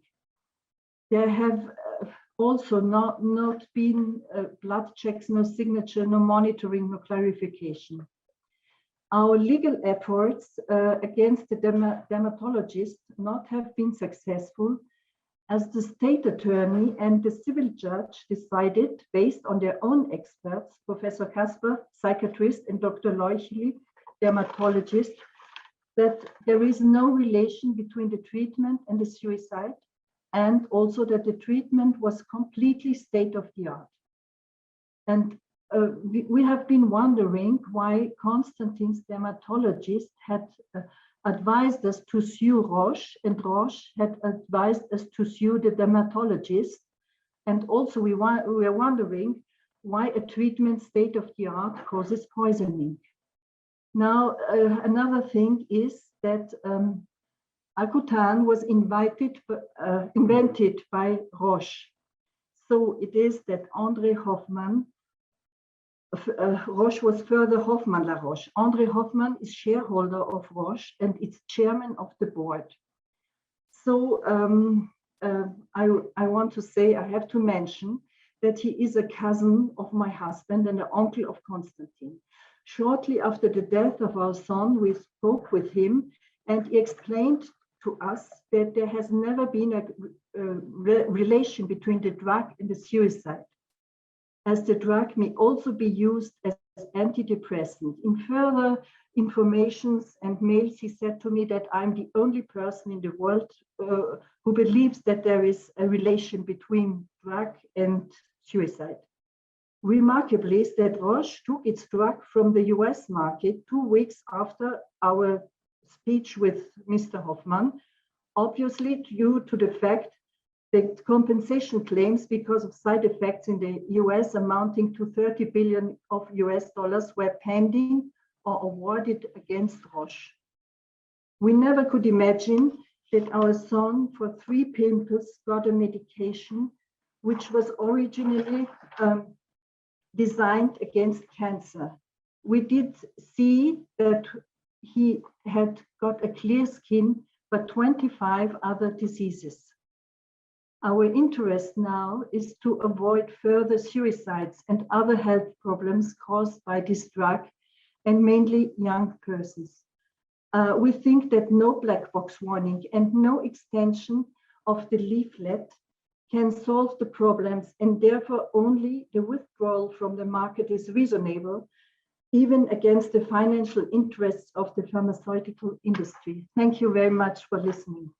There have also not been blood checks, no signature, no monitoring, no clarification. Our legal efforts against the dermatologist not have been successful, as the state attorney and the civil judge decided, based on their own experts, Professor Kasper, psychiatrist, and Dr. Leuchli, dermatologist, that there is no relation between the treatment and the suicide, and also that the treatment was completely state-of-the-art. And we have been wondering why Konstantin's dermatologist had advised us to sue Roche, and Roche had advised us to sue the dermatologist. And also we are wondering why a treatment state-of-the-art causes poisoning. Now, another thing is that Accutane was invented by Roche. So it is that André Hoffmann, Roche was further Hoffmann La Roche. André Hoffmann is shareholder of Roche and is chairman of the board. So I want to say, I have to mention that he is a cousin of my husband and an uncle of Konstantin. Shortly after the death of our son, we spoke with him, and he explained to us that there has never been a relation between the drug and the suicide, as the drug may also be used as antidepressant. In further informations and mails, he said to me that I'm the only person in the world who believes that there is a relation between drug and suicide. Remarkably is that Roche took its drug from the US market 2 weeks after our speech with Mr. Hoffmann, obviously due to the fact that compensation claims because of side effects in the US amounting to $30 billion of US dollars were pending or awarded against Roche. We never could imagine that our son, for 3 pimples, got a medication which was originally designed against cancer. We did see that he had got a clear skin, but 25 other diseases. Our interest now is to avoid further suicides and other health problems caused by this drug, and mainly young persons. We think that no black box warning and no extension of the leaflet can solve the problems, and therefore only the withdrawal from the market is reasonable, even against the financial interests of the pharmaceutical industry. Thank you very much for listening.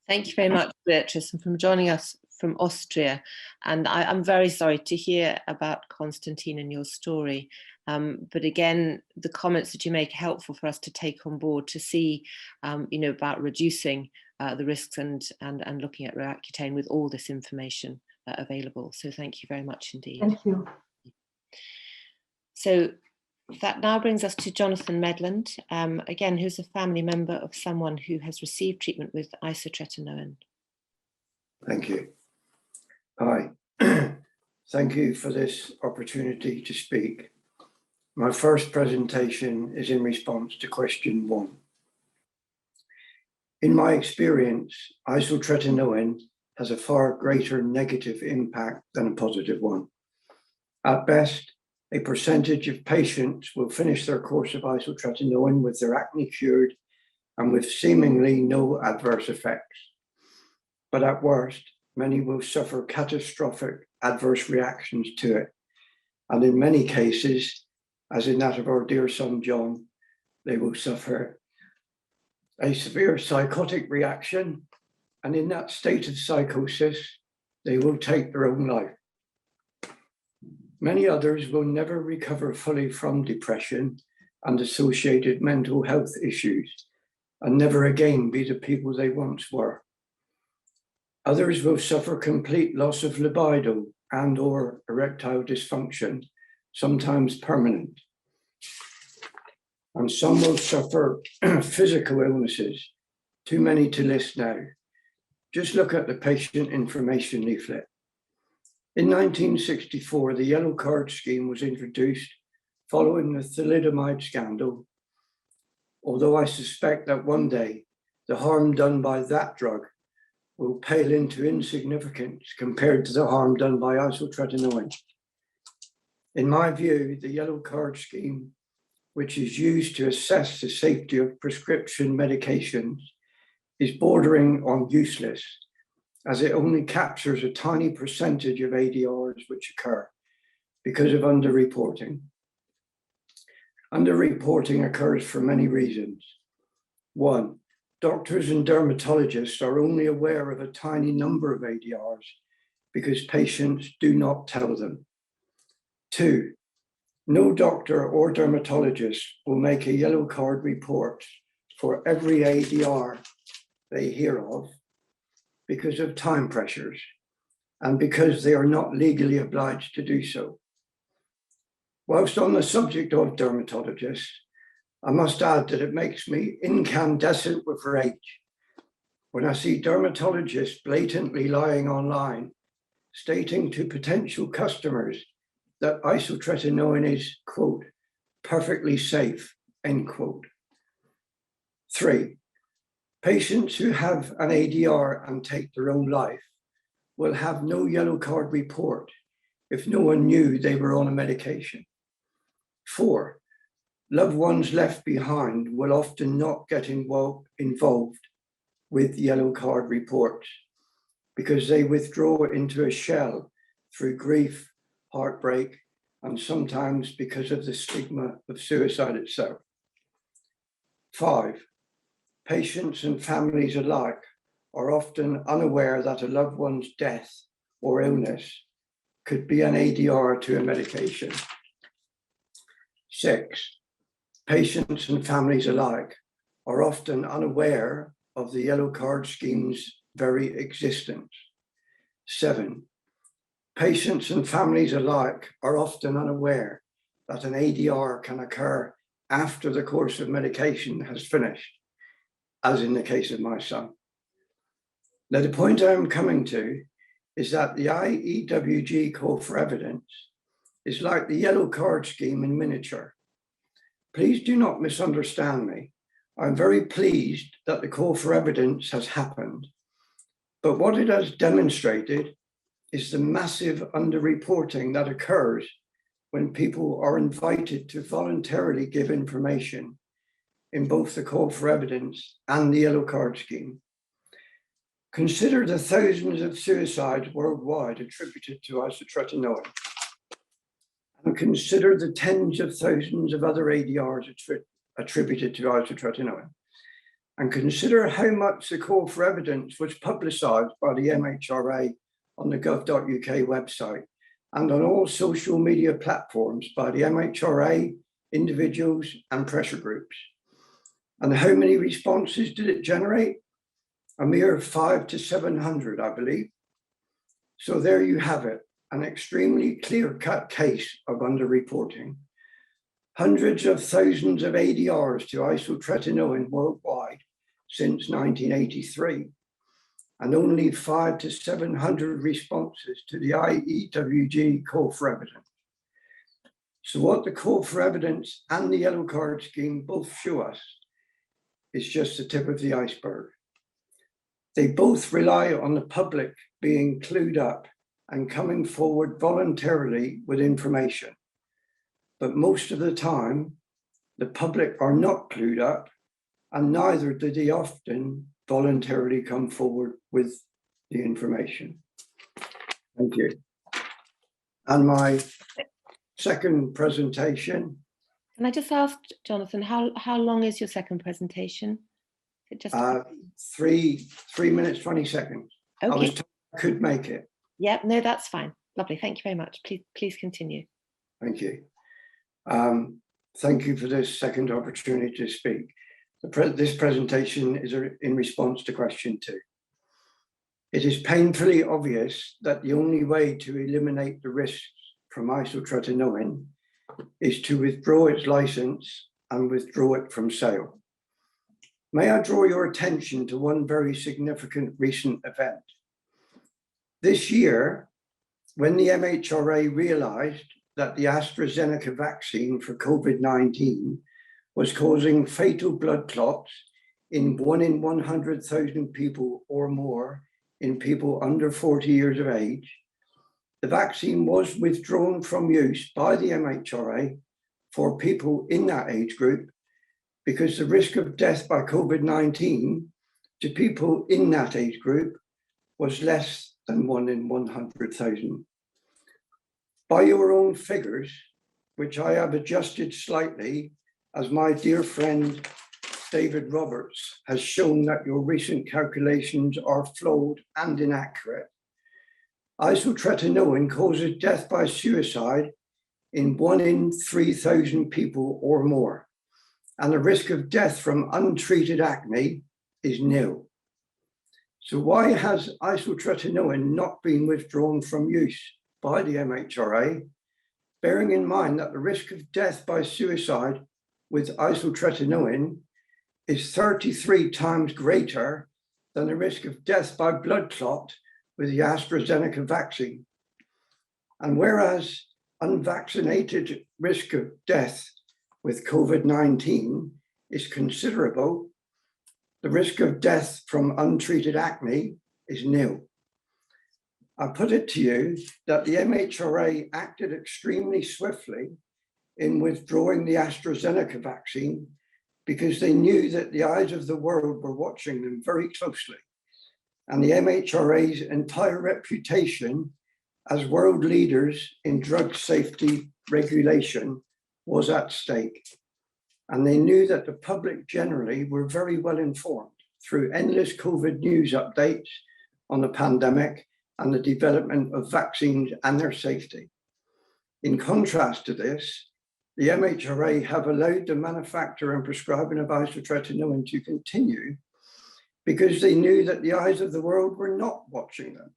Thank you very much, Beatrice, and for joining us from Austria. And I'm very sorry to hear about Konstantin and your story. But again, the comments that you make are helpful for us to take on board, to see, about reducing the risks and looking at Roaccutane with all this information available. So thank you very much indeed. Thank you. So that now brings us to Jonathan Medland, again, who's a family member of someone who has received treatment with isotretinoin. Thank you. Hi. Thank you for this opportunity to speak. My first presentation is in response to question 1. In my experience, isotretinoin has a far greater negative impact than a positive one. At best, a percentage of patients will finish their course of isotretinoin with their acne cured and with seemingly no adverse effects. But at worst, many will suffer catastrophic adverse reactions to it. And in many cases, as in that of our dear son John, they will suffer a severe psychotic reaction, and in that state of psychosis, they will take their own life. Many others will never recover fully from depression and associated mental health issues, and never again be the people they once were. Others will suffer complete loss of libido and/or erectile dysfunction, sometimes permanent. And some will suffer physical illnesses, too many to list now. Just look at the patient information leaflet. In 1964, the yellow card scheme was introduced following the thalidomide scandal, although I suspect that one day the harm done by that drug will pale into insignificance compared to the harm done by isotretinoin. In my view, the yellow card scheme, which is used to assess the safety of prescription medications, is bordering on useless, as it only captures a tiny percentage of ADRs which occur because of underreporting. Underreporting occurs for many reasons. One, doctors and dermatologists are only aware of a tiny number of ADRs because patients do not tell them. Two, no doctor or dermatologist will make a yellow card report for every ADR they hear of because of time pressures and because they are not legally obliged to do so. Whilst on the subject of dermatologists, I must add that it makes me incandescent with rage when I see dermatologists blatantly lying online, stating to potential customers that isotretinoin is, quote, perfectly safe, end quote. Three, patients who have an ADR and take their own life will have no yellow card report if no one knew they were on a medication. Four, loved ones left behind will often not get involved with yellow card reports because they withdraw into a shell through grief, heartbreak, and sometimes because of the stigma of suicide itself. Five, patients and families alike are often unaware that a loved one's death or illness could be an ADR to a medication. Six, patients and families alike are often unaware of the yellow card scheme's very existence. Seven, patients and families alike are often unaware that an ADR can occur after the course of medication has finished, as in the case of my son. Now, the point I'm coming to is that the IEWG call for evidence is like the yellow card scheme in miniature. Please do not misunderstand me. I'm very pleased that the call for evidence has happened, but what it has demonstrated is the massive underreporting that occurs when people are invited to voluntarily give information in both the call for evidence and the yellow card scheme. Consider the thousands of suicides worldwide attributed to isotretinoin, and consider the tens of thousands of other ADRs attributed to isotretinoin, and consider how much the call for evidence was publicised by the MHRA on the gov.uk website and on all social media platforms by the MHRA, individuals and pressure groups. And how many responses did it generate? A mere 500 to 700, I believe. So there you have it, an extremely clear-cut case of underreporting. Hundreds of thousands of ADRs to isotretinoin worldwide since 1983, and only 500 to 700 responses to the IEWG call for evidence. So what the call for evidence and the yellow card scheme both show us is just the tip of the iceberg. They both rely on the public being clued up and coming forward voluntarily with information. But most of the time, the public are not clued up, and neither do they often voluntarily come forward with the information. Thank you. And my second presentation Can I just ask, Jonathan, how long is your second presentation? Is it just 3 minutes, 20 seconds. okay. I was told I could make it. Yeah, no, that's fine. Lovely. Thank you very much. Please continue. Thank you. Thank you for this second opportunity to speak. This presentation is in response to question 2. It is painfully obvious that the only way to eliminate the risks from isotretinoin is to withdraw its license and withdraw it from sale. May I draw your attention to one very significant recent event? This year, when the MHRA realized that the AstraZeneca vaccine for COVID-19 was causing fatal blood clots in 1 in 100,000 people or more in people under 40 years of age, the vaccine was withdrawn from use by the MHRA for people in that age group because the risk of death by COVID-19 to people in that age group was less than 1 in 100,000. By your own figures, which I have adjusted slightly, as my dear friend David Roberts has shown that your recent calculations are flawed and inaccurate, isotretinoin causes death by suicide in 1 in 3,000 people or more, and the risk of death from untreated acne is nil. So why has isotretinoin not been withdrawn from use by the MHRA, bearing in mind that the risk of death by suicide with isotretinoin is 33 times greater than the risk of death by blood clot with the AstraZeneca vaccine? And whereas unvaccinated risk of death with COVID-19 is considerable, the risk of death from untreated acne is nil. I put it to you that the MHRA acted extremely swiftly in withdrawing the AstraZeneca vaccine because they knew that the eyes of the world were watching them very closely. And the MHRA's entire reputation as world leaders in drug safety regulation was at stake. And they knew that the public generally were very well informed through endless COVID news updates on the pandemic and the development of vaccines and their safety. In contrast to this, the MHRA have allowed the manufacture and prescribing of isotretinoin to continue because they knew that the eyes of the world were not watching them,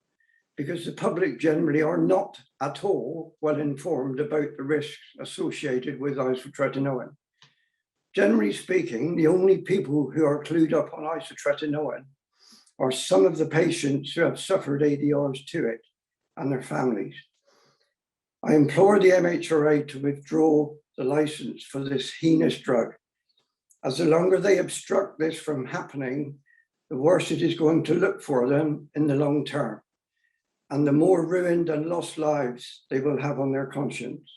because the public generally are not at all well informed about the risks associated with isotretinoin. Generally speaking, the only people who are clued up on isotretinoin are some of the patients who have suffered ADRs to it and their families. I implore the MHRA to withdraw the license for this heinous drug, as the longer they obstruct this from happening, the worse it is going to look for them in the long term, and the more ruined and lost lives they will have on their conscience.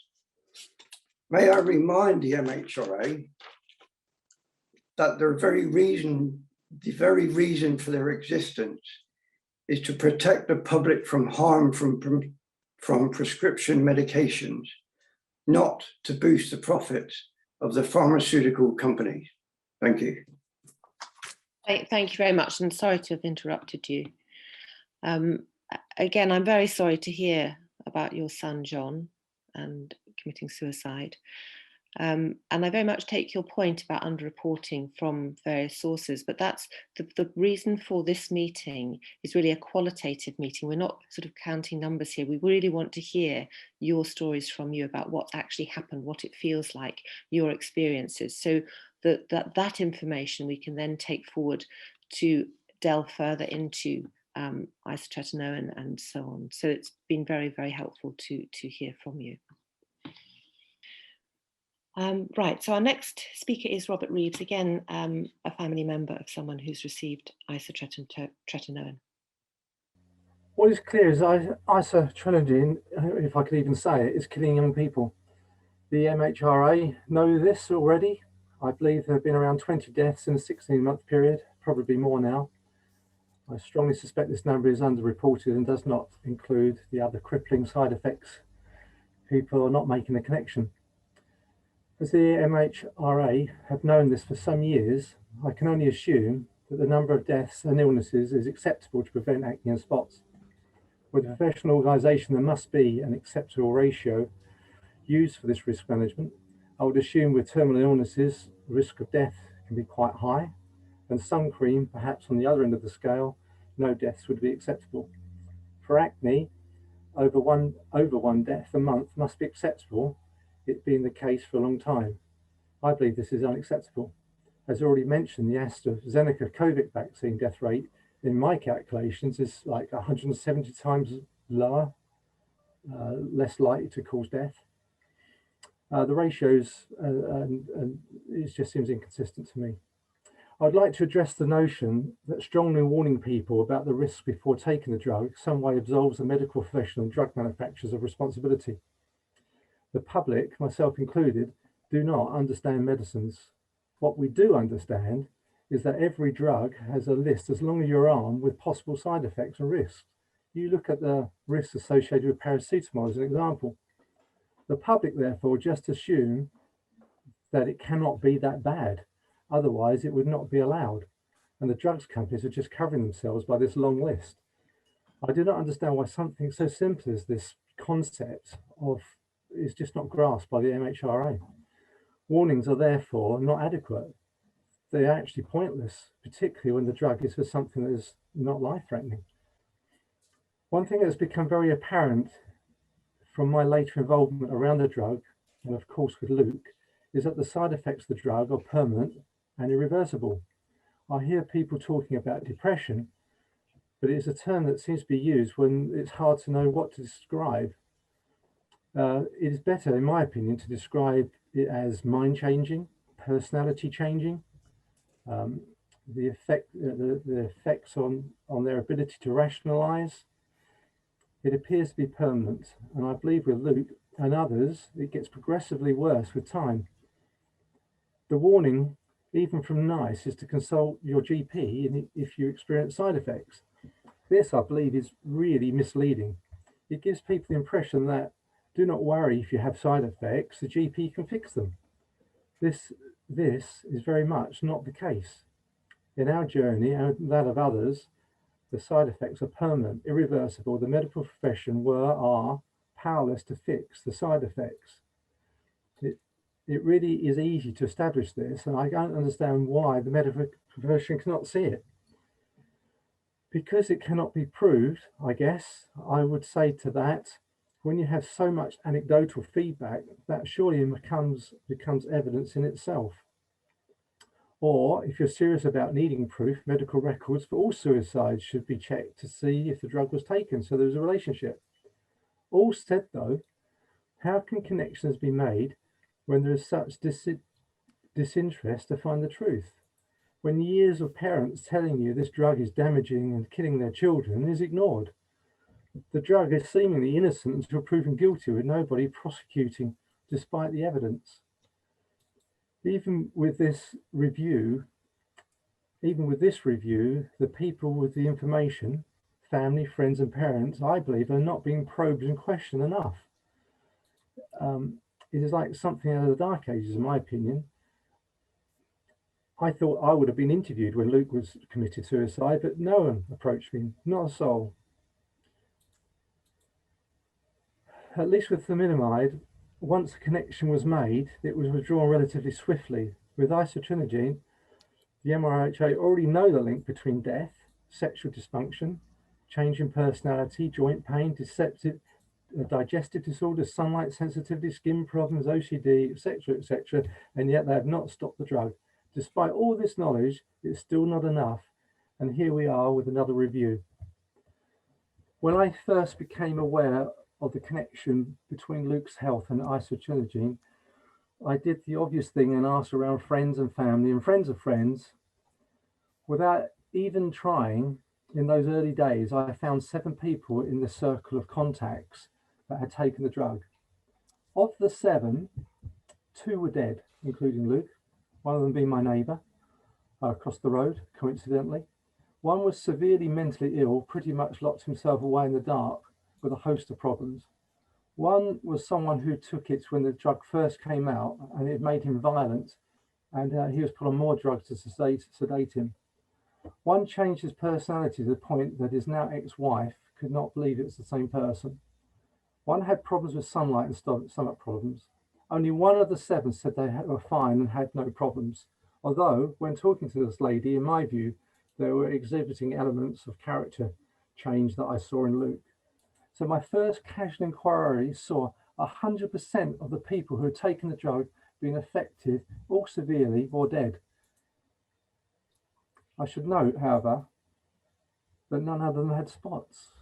May I remind the MHRA that the very reason for their existence is to protect the public from harm from prescription medications, not to boost the profits of the pharmaceutical companies. Thank you. Thank you very much, and sorry to have interrupted you. Again, I'm very sorry to hear about your son, John, and committing suicide. And I very much take your point about underreporting from various sources, but that's the reason for this meeting is really a qualitative meeting. We're not sort of counting numbers here. We really want to hear your stories from you about what's actually happened, what it feels like, your experiences, so that information we can then take forward to delve further into isotretinoin and so on. So it's been very, very helpful to hear from you. Right, so our next speaker is Robert Reeves, again, a family member of someone who's received isotretinoin. What is clear is isotretinoin, if I could even say it, is killing young people. The MHRA know this already. I believe there have been around 20 deaths in a 16-month period, probably more now. I strongly suspect this number is underreported and does not include the other crippling side effects. People are not making the connection. As the MHRA have known this for some years, I can only assume that the number of deaths and illnesses is acceptable to prevent acne and spots. With a professional organisation, there must be an acceptable ratio used for this risk management. I would assume with terminal illnesses, the risk of death can be quite high, and sun cream, perhaps on the other end of the scale, no deaths would be acceptable. For acne, over one death a month must be acceptable, it being the case for a long time. I believe this is unacceptable. As already mentioned, the AstraZeneca COVID vaccine death rate in my calculations is like 170 times lower, less likely to cause death. The ratios, it just seems inconsistent to me. I'd like to address the notion that strongly warning people about the risks before taking the drug some way absolves the medical professional and drug manufacturers of responsibility. The public, myself included, do not understand medicines. What we do understand is that every drug has a list as long as you're armed with possible side effects and risks. You look at the risks associated with paracetamol as an example. The public, therefore, just assume that it cannot be that bad. Otherwise, it would not be allowed. And the drugs companies are just covering themselves by this long list. I do not understand why something so simple as this concept is just not grasped by the MHRA. Warnings are therefore not adequate. They are actually pointless, particularly when the drug is for something that is not life-threatening. One thing that has become very apparent from my later involvement around the drug, and of course with Luke, is that the side effects of the drug are permanent and irreversible. I hear people talking about depression, but it's a term that seems to be used when it's hard to know what to describe. It is better, in my opinion, to describe it as mind-changing, personality-changing, the effects on their ability to rationalize. It appears to be permanent, and I believe with Luke and others, it gets progressively worse with time. The warning, even from NICE, is to consult your GP if you experience side effects. This, I believe, is really misleading. It gives people the impression that do not worry if you have side effects, the GP can fix them. This is very much not the case. In our journey and that of others, the side effects are permanent, irreversible. The medical profession are powerless to fix the side effects. It really is easy to establish this, and I don't understand why the medical profession cannot see it. Because it cannot be proved, I guess, I would say to that, when you have so much anecdotal feedback, that surely becomes evidence in itself. Or if you're serious about needing proof, medical records for all suicides should be checked to see if the drug was taken, so there's a relationship. All said though, how can connections be made when there is such disinterest to find the truth? When years of parents telling you this drug is damaging and killing their children is ignored. The drug is seemingly innocent until proven guilty with nobody prosecuting despite the evidence. Even with this review, the people with the information, family, friends and parents, I believe, are not being probed and questioned enough. It is like something out of the Dark Ages, in my opinion. I thought I would have been interviewed when Luke was committed suicide, but no one approached me, not a soul. At least with thalidomide, once a connection was made, it was withdrawn relatively swiftly. With isotretinoin, the MHRA already know the link between death, sexual dysfunction, change in personality, joint pain, digestive disorders, sunlight sensitivity, skin problems, OCD, etc., and yet they have not stopped the drug. Despite all this knowledge, it's still not enough, and here we are with another review. When I first became aware of the connection between Luke's health and isotretinoin, I did the obvious thing and asked around friends and family and friends of friends. Without even trying, in those early days, I found 7 people in the circle of contacts that had taken the drug. Of the 7, 2 were dead, including Luke, one of them being my neighbour across the road, coincidentally. One was severely mentally ill, pretty much locked himself away in the dark with a host of problems. One was someone who took it when the drug first came out and it made him violent, and he was put on more drugs to sedate him. One changed his personality to the point that his now ex-wife could not believe it was the same person. One had problems with sunlight and stomach problems. Only one of the 7 said they were fine and had no problems. Although, when talking to this lady, in my view, they were exhibiting elements of character change that I saw in Luke. So my first casual inquiry saw 100% of the people who had taken the drug being affected, or severely, or dead. I should note, however, that none of them had spots.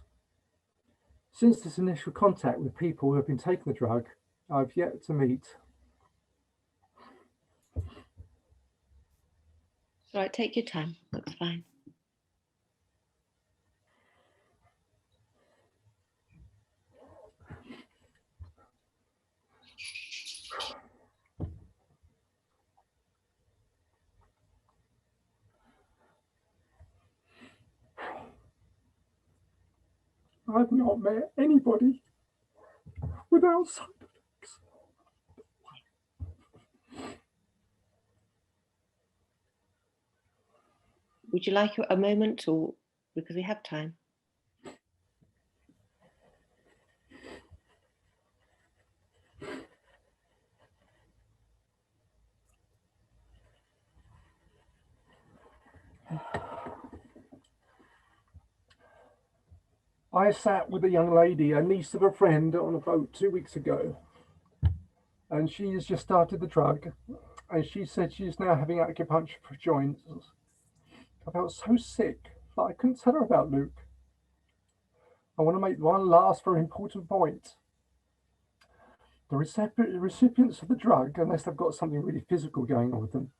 Since this initial contact with people who have been taking the drug, I've yet to meet. All right, take your time, that's fine. I've not met anybody without side effects. Would you like a moment, or because we have time? I sat with a young lady, a niece of a friend, on a boat 2 weeks ago, and she has just started the drug, and she said she's now having acupuncture for joints. I felt so sick that I couldn't tell her about Luke. I want to make one last very important point. The recipients of the drug, unless they've got something really physical going on with them,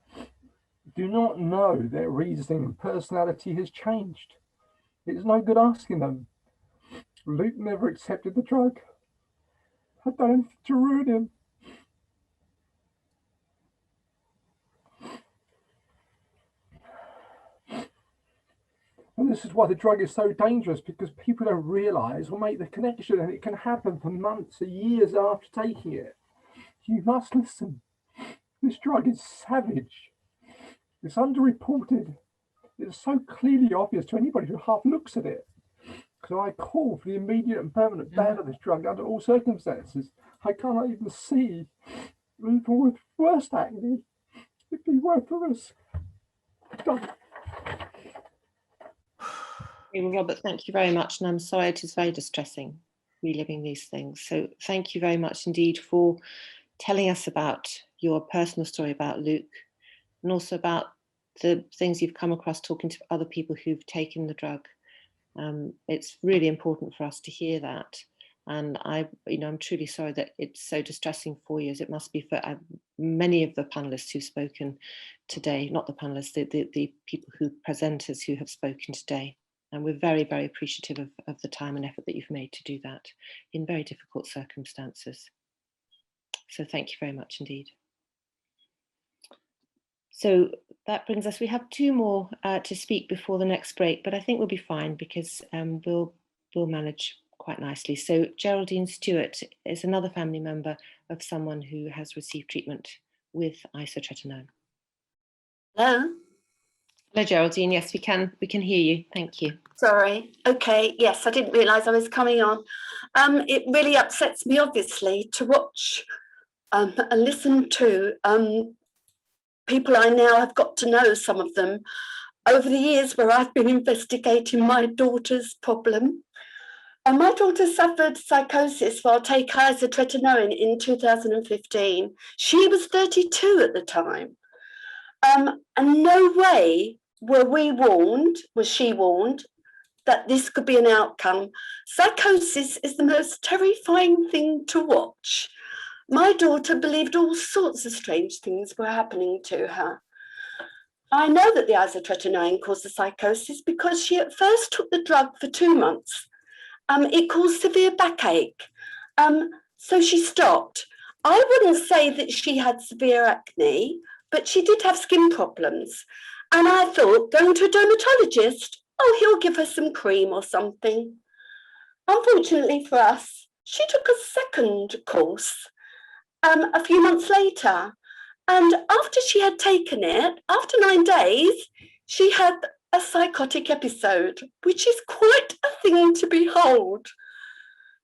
do not know their reasoning and personality has changed. It's no good asking them. Luke never accepted the drug. I've done anything to ruin him. And this is why the drug is so dangerous, because people don't realize or make the connection, and it can happen for months or years after taking it. You must listen. This drug is savage. It's underreported. It's so clearly obvious to anybody who half looks at it. So I call for the immediate and permanent ban of this drug under all circumstances. I cannot even see, even with worst acne, it'd be worth the risk. Done. Well, Robert, thank you very much. And I'm sorry, it is very distressing reliving these things. So thank you very much indeed for telling us about your personal story about Luke, and also about the things you've come across talking to other people who've taken the drug. It's really important for us to hear that. And I'm truly sorry that it's so distressing for you, as it must be for many of the panelists who've spoken today, not the panelists, the people presenters who have spoken today. And we're very, very appreciative of the time and effort that you've made to do that in very difficult circumstances. So thank you very much indeed. So that brings us, we have 2 more to speak before the next break, but I think we'll be fine because we'll manage quite nicely. So Geraldine Stewart is another family member of someone who has received treatment with isotretinoin. Hello? Hello, Geraldine. Yes, we can hear you. Thank you. Sorry. Okay. Yes, I didn't realise I was coming on. It really upsets me, obviously, to watch and listen to people I now have got to know, some of them, over the years where I've been investigating my daughter's problem. And my daughter suffered psychosis while taking isotretinoin in 2015. She was 32 at the time. And no way was she warned that this could be an outcome. Psychosis is the most terrifying thing to watch. My daughter believed all sorts of strange things were happening to her. I know that the isotretinoin caused the psychosis because she at first took the drug for 2 months. It caused severe backache. So she stopped. I wouldn't say that she had severe acne, but she did have skin problems. And I thought, going to a dermatologist, oh, he'll give her some cream or something. Unfortunately for us, She took a second course a few months later. And after she had taken it, after 9 days, she had a psychotic episode, which is quite a thing to behold.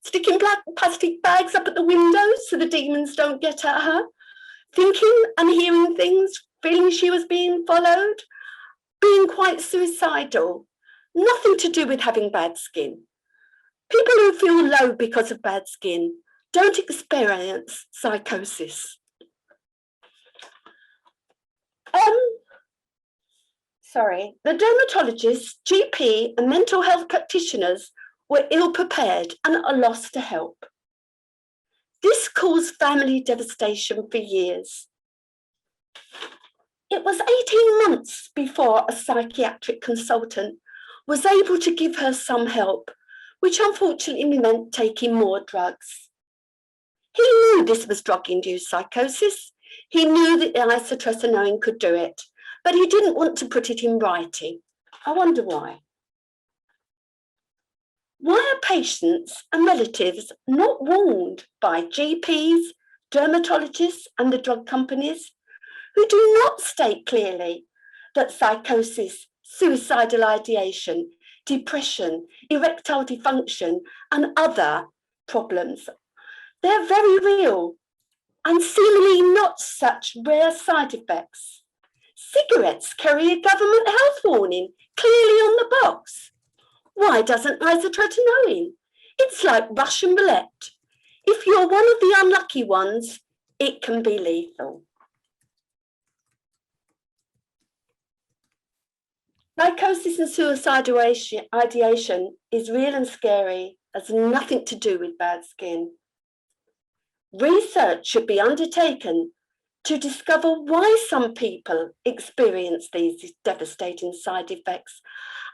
Sticking black plastic bags up at the windows so the demons don't get at her, thinking and hearing things, feeling she was being followed, being quite suicidal. Nothing to do with having bad skin. People who feel low because of bad skin don't experience psychosis. The dermatologists, GP, and mental health practitioners were ill prepared and at a loss to help. This caused family devastation for years. It was 18 months before a psychiatric consultant was able to give her some help, which unfortunately meant taking more drugs. He knew this was drug-induced psychosis. He knew that isotretinoin could do it, but he didn't want to put it in writing. I wonder why. Why are patients and relatives not warned by GPs, dermatologists, and the drug companies who do not state clearly that psychosis, suicidal ideation, depression, erectile dysfunction, and other problems, they're very real and seemingly not such rare side effects? Cigarettes carry a government health warning clearly on the box. Why doesn't isotretinoin? It's like Russian roulette. If you're one of the unlucky ones, it can be lethal. Psychosis and suicidal ideation is real and scary, has nothing to do with bad skin. Research should be undertaken to discover why some people experience these devastating side effects.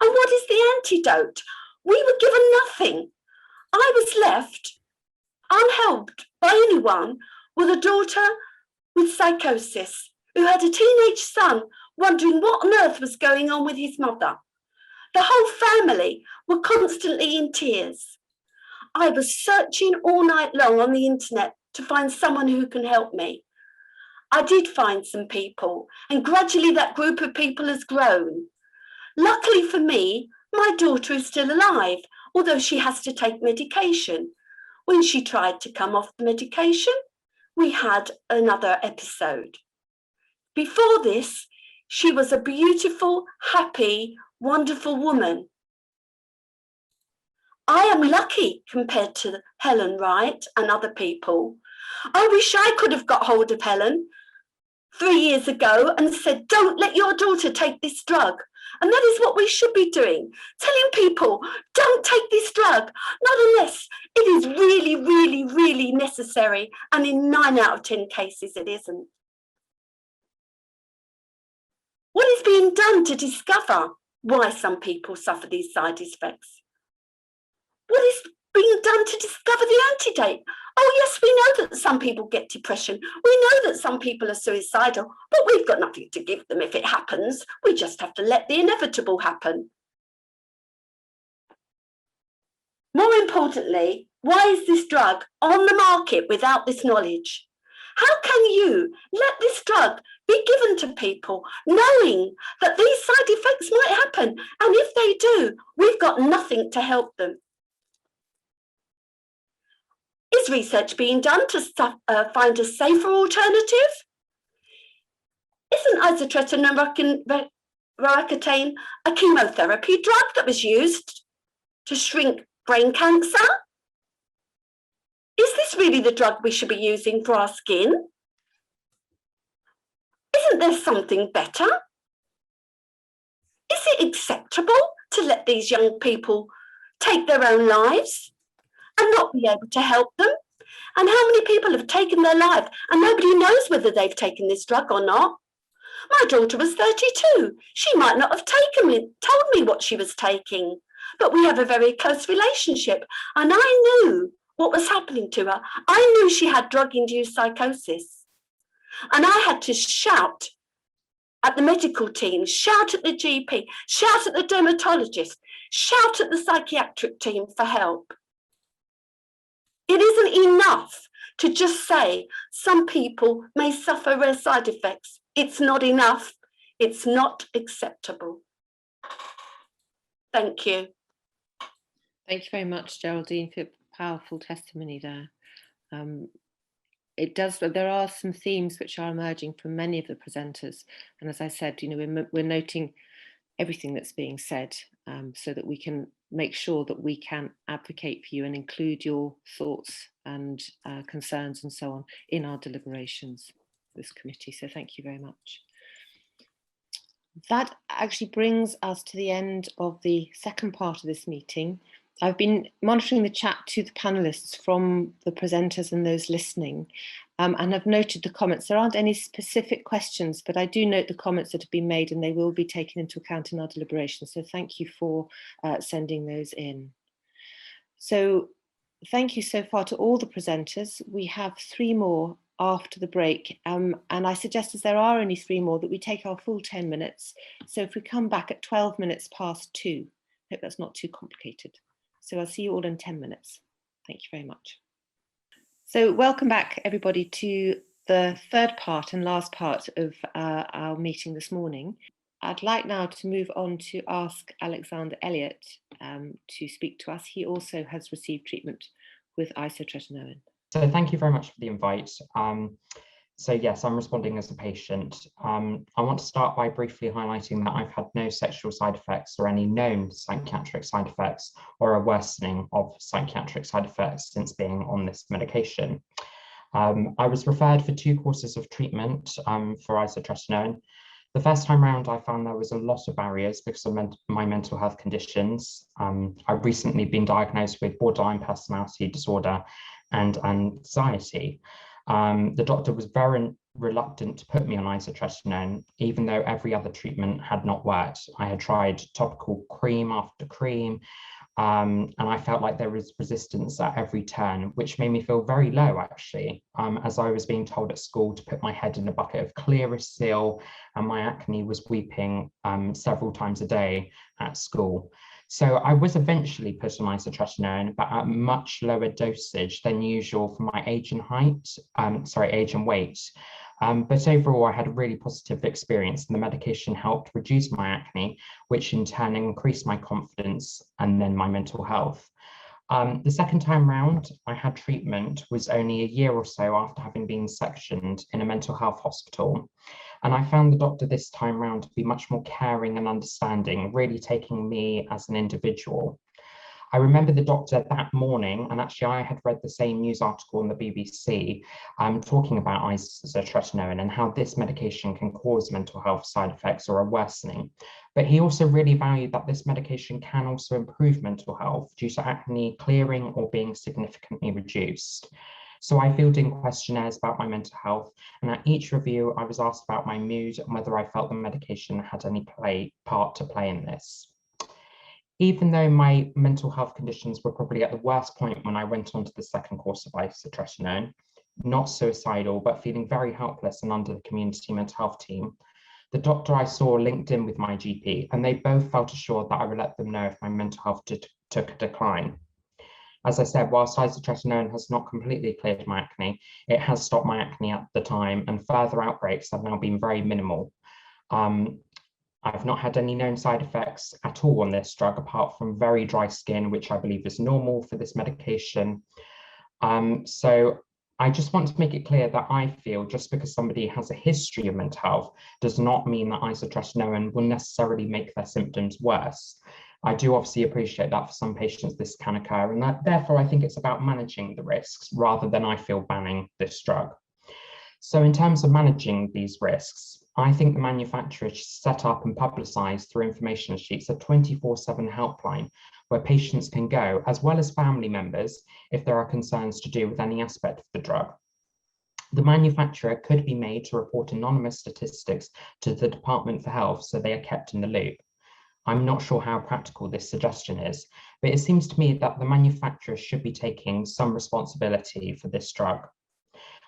And what is the antidote? We were given nothing. I was left unhelped by anyone with a daughter with psychosis who had a teenage son wondering what on earth was going on with his mother. The whole family were constantly in tears. I was searching all night long on the internet to find someone who can help me. I did find some people, and gradually that group of people has grown. Luckily for me, my daughter is still alive, although she has to take medication. When she tried to come off the medication, we had another episode. Before this, she was a beautiful, happy, wonderful woman. I am lucky compared to Helen Wright and other people. I wish I could have got hold of Helen 3 years ago and said, don't let your daughter take this drug. And that is what we should be doing, telling people, don't take this drug, not unless it is really, really, really necessary. And in 9 out of 10 cases, it isn't. What is being done to discover why some people suffer these side effects? What is being done to discover the antidote? Oh yes, we know that some people get depression. We know that some people are suicidal, but we've got nothing to give them if it happens. We just have to let the inevitable happen. More importantly, why is this drug on the market without this knowledge? How can you let this drug be given to people knowing that these side effects might happen? And if they do, we've got nothing to help them. Is research being done to find a safer alternative? Isn't isotretinoin rocatine a chemotherapy drug that was used to shrink brain cancer? Is this really the drug we should be using for our skin? Isn't there something better? Is it acceptable to let these young people take their own lives and not be able to help them? And how many people have taken their life and nobody knows whether they've taken this drug or not? My daughter was 32. She might not have told me what she was taking, but we have a very close relationship and I knew what was happening to her. I knew she had drug-induced psychosis. And I had to shout at the medical team, shout at the GP, shout at the dermatologist, shout at the psychiatric team for help. It isn't enough to just say some people may suffer rare side effects. It's not enough. It's not acceptable. Thank you. Thank you very much, Geraldine, for your powerful testimony there. There are some themes which are emerging from many of the presenters. And as I said, we're noting everything that's being said so that we can make sure that we can advocate for you and include your thoughts and concerns and so on in our deliberations for this committee. So thank you very much. That actually brings us to the end of the second part of this meeting. I've been monitoring the chat to the panelists from the presenters and those listening, and I've noted the comments. There aren't any specific questions, but I do note the comments that have been made, and they will be taken into account in our deliberations. So thank you for sending those in. So thank you so far to all the presenters. We have 3 more after the break, and I suggest, as there are only 3 more, that we take our full 10 minutes. So if we come back at 12 minutes past 2, I hope that's not too complicated. So I'll see you all in 10 minutes. Thank you very much. So welcome back, everybody, to the third part and last part of our meeting this morning. I'd like now to move on to ask Alexander Elliott to speak to us. He also has received treatment with isotretinoin. So thank you very much for the invite. So yes, I'm responding as a patient. I want to start by briefly highlighting that I've had no sexual side effects or any known psychiatric side effects or a worsening of psychiatric side effects since being on this medication. I was referred for 2 courses of treatment for isotretinoin. The first time round, I found there was a lot of barriers because of my mental health conditions. I've recently been diagnosed with borderline personality disorder and anxiety. The doctor was very reluctant to put me on isotretinoin, even though every other treatment had not worked. I had tried topical cream after cream, and I felt like there was resistance at every turn, which made me feel very low, actually, as I was being told at school to put my head in a bucket of clearest seal, and my acne was weeping several times a day at school. So I was eventually put on isotretinoin, but at much lower dosage than usual for my age and weight. But overall, I had a really positive experience, and the medication helped reduce my acne, which in turn increased my confidence and then my mental health. The second time round I had treatment was only a year or so after having been sectioned in a mental health hospital. And I found the doctor this time round to be much more caring and understanding, really taking me as an individual. I remember the doctor that morning, and actually I had read the same news article on the BBC talking about isotretinoin and how this medication can cause mental health side effects or a worsening. But he also really valued that this medication can also improve mental health due to acne clearing or being significantly reduced. So I filled in questionnaires about my mental health, and at each review I was asked about my mood and whether I felt the medication had any part to play in this. Even though my mental health conditions were probably at the worst point when I went on to the second course of isotretinoin, not suicidal, but feeling very helpless and under the community mental health team, the doctor I saw linked in with my GP, and they both felt assured that I would let them know if my mental health took a decline. As I said, whilst isotretinoin has not completely cleared my acne, it has stopped my acne at the time, and further outbreaks have now been very minimal. I've not had any known side effects at all on this drug, apart from very dry skin, which I believe is normal for this medication. So I just want to make it clear that I feel just because somebody has a history of mental health does not mean that isotretinoin will necessarily make their symptoms worse. I do obviously appreciate that for some patients this can occur, and that therefore I think it's about managing the risks rather than I feel banning this drug. So in terms of managing these risks, I think the manufacturer should set up and publicise through information sheets a 24/7 helpline where patients can go, as well as family members, if there are concerns to do with any aspect of the drug. The manufacturer could be made to report anonymous statistics to the Department for Health so they are kept in the loop. I'm not sure how practical this suggestion is, but it seems to me that the manufacturer should be taking some responsibility for this drug.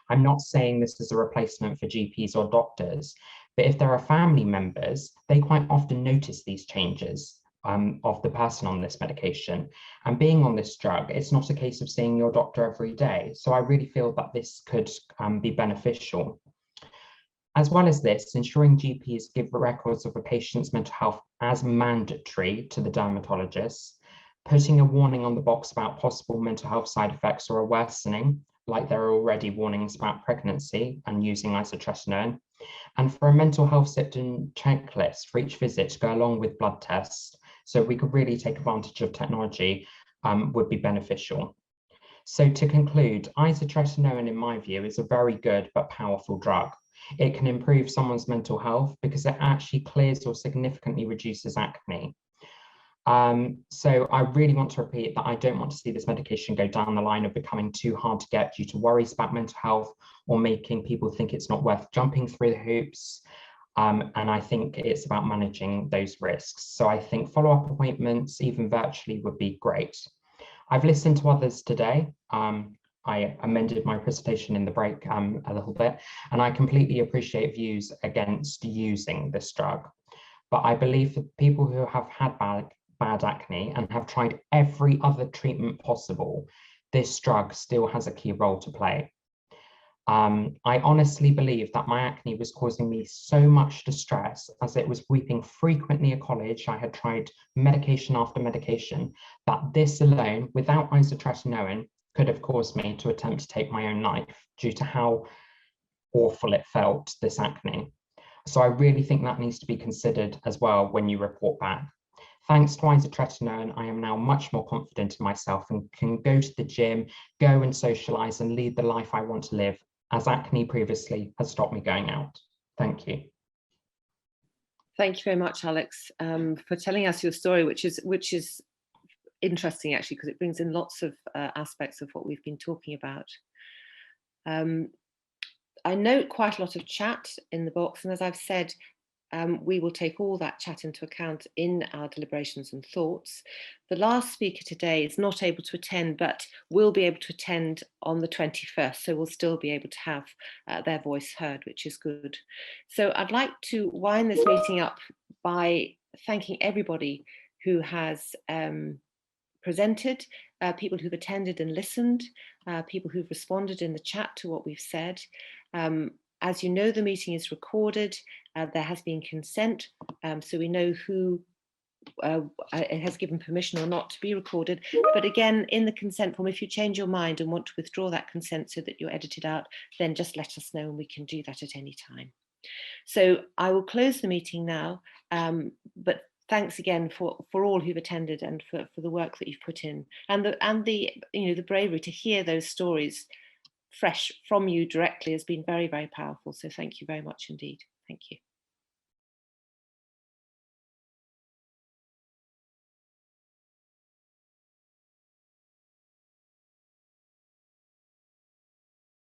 I'm not saying this is a replacement for GPs or doctors, but if there are family members, they quite often notice these changes. of the person on this medication. And being on this drug, it's not a case of seeing your doctor every day. So I really feel that this could be beneficial. As well as this, ensuring GPs give records of a patient's mental health as mandatory to the dermatologist, putting a warning on the box about possible mental health side effects or a worsening, like there are already warnings about pregnancy and using isotretinoin, and for a mental health symptom checklist for each visit to go along with blood tests, so we could really take advantage of technology, would be beneficial. So to conclude, isotretinoin, in my view, is a very good but powerful drug. It can improve someone's mental health because it actually clears or significantly reduces acne. So I really want to repeat that I don't want to see this medication go down the line of becoming too hard to get due to worries about mental health or making people think it's not worth jumping through the hoops. And I think it's about managing those risks. So I think follow-up appointments, even virtually, would be great. I've listened to others today. I amended my presentation in the break a little bit, and I completely appreciate views against using this drug. But I believe for people who have had bad acne and have tried every other treatment possible, this drug still has a key role to play. I honestly believe that my acne was causing me so much distress as it was weeping frequently at college. I had tried medication after medication, that this alone, without isotretinoin, could have caused me to attempt to take my own life due to how awful it felt, this acne. So I really think that needs to be considered as well when you report back. Thanks to isotretinoin, I am now much more confident in myself and can go to the gym, go and socialize and lead the life I want to live, as acne previously has stopped me going out. Thank you. Thank you very much, Alex, for telling us your story, which is interesting actually, because it brings in lots of aspects of what we've been talking about. I note quite a lot of chat in the box, and as I've said, we will take all that chat into account in our deliberations and thoughts. The last speaker today is not able to attend, but will be able to attend on the 21st, so we'll still be able to have their voice heard, which is good. So I'd like to wind this meeting up by thanking everybody who has presented, people who've attended and listened, people who've responded in the chat to what we've said. As you know, the meeting is recorded. There has been consent, so we know who has given permission or not to be recorded. But again, in the consent form, if you change your mind and want to withdraw that consent so that you're edited out, then just let us know and we can do that at any time. So I will close the meeting now, but thanks again for all who've attended and for the work that you've put in, and the bravery to hear those stories fresh from you directly has been very, very powerful. So thank you very much indeed. Thank you.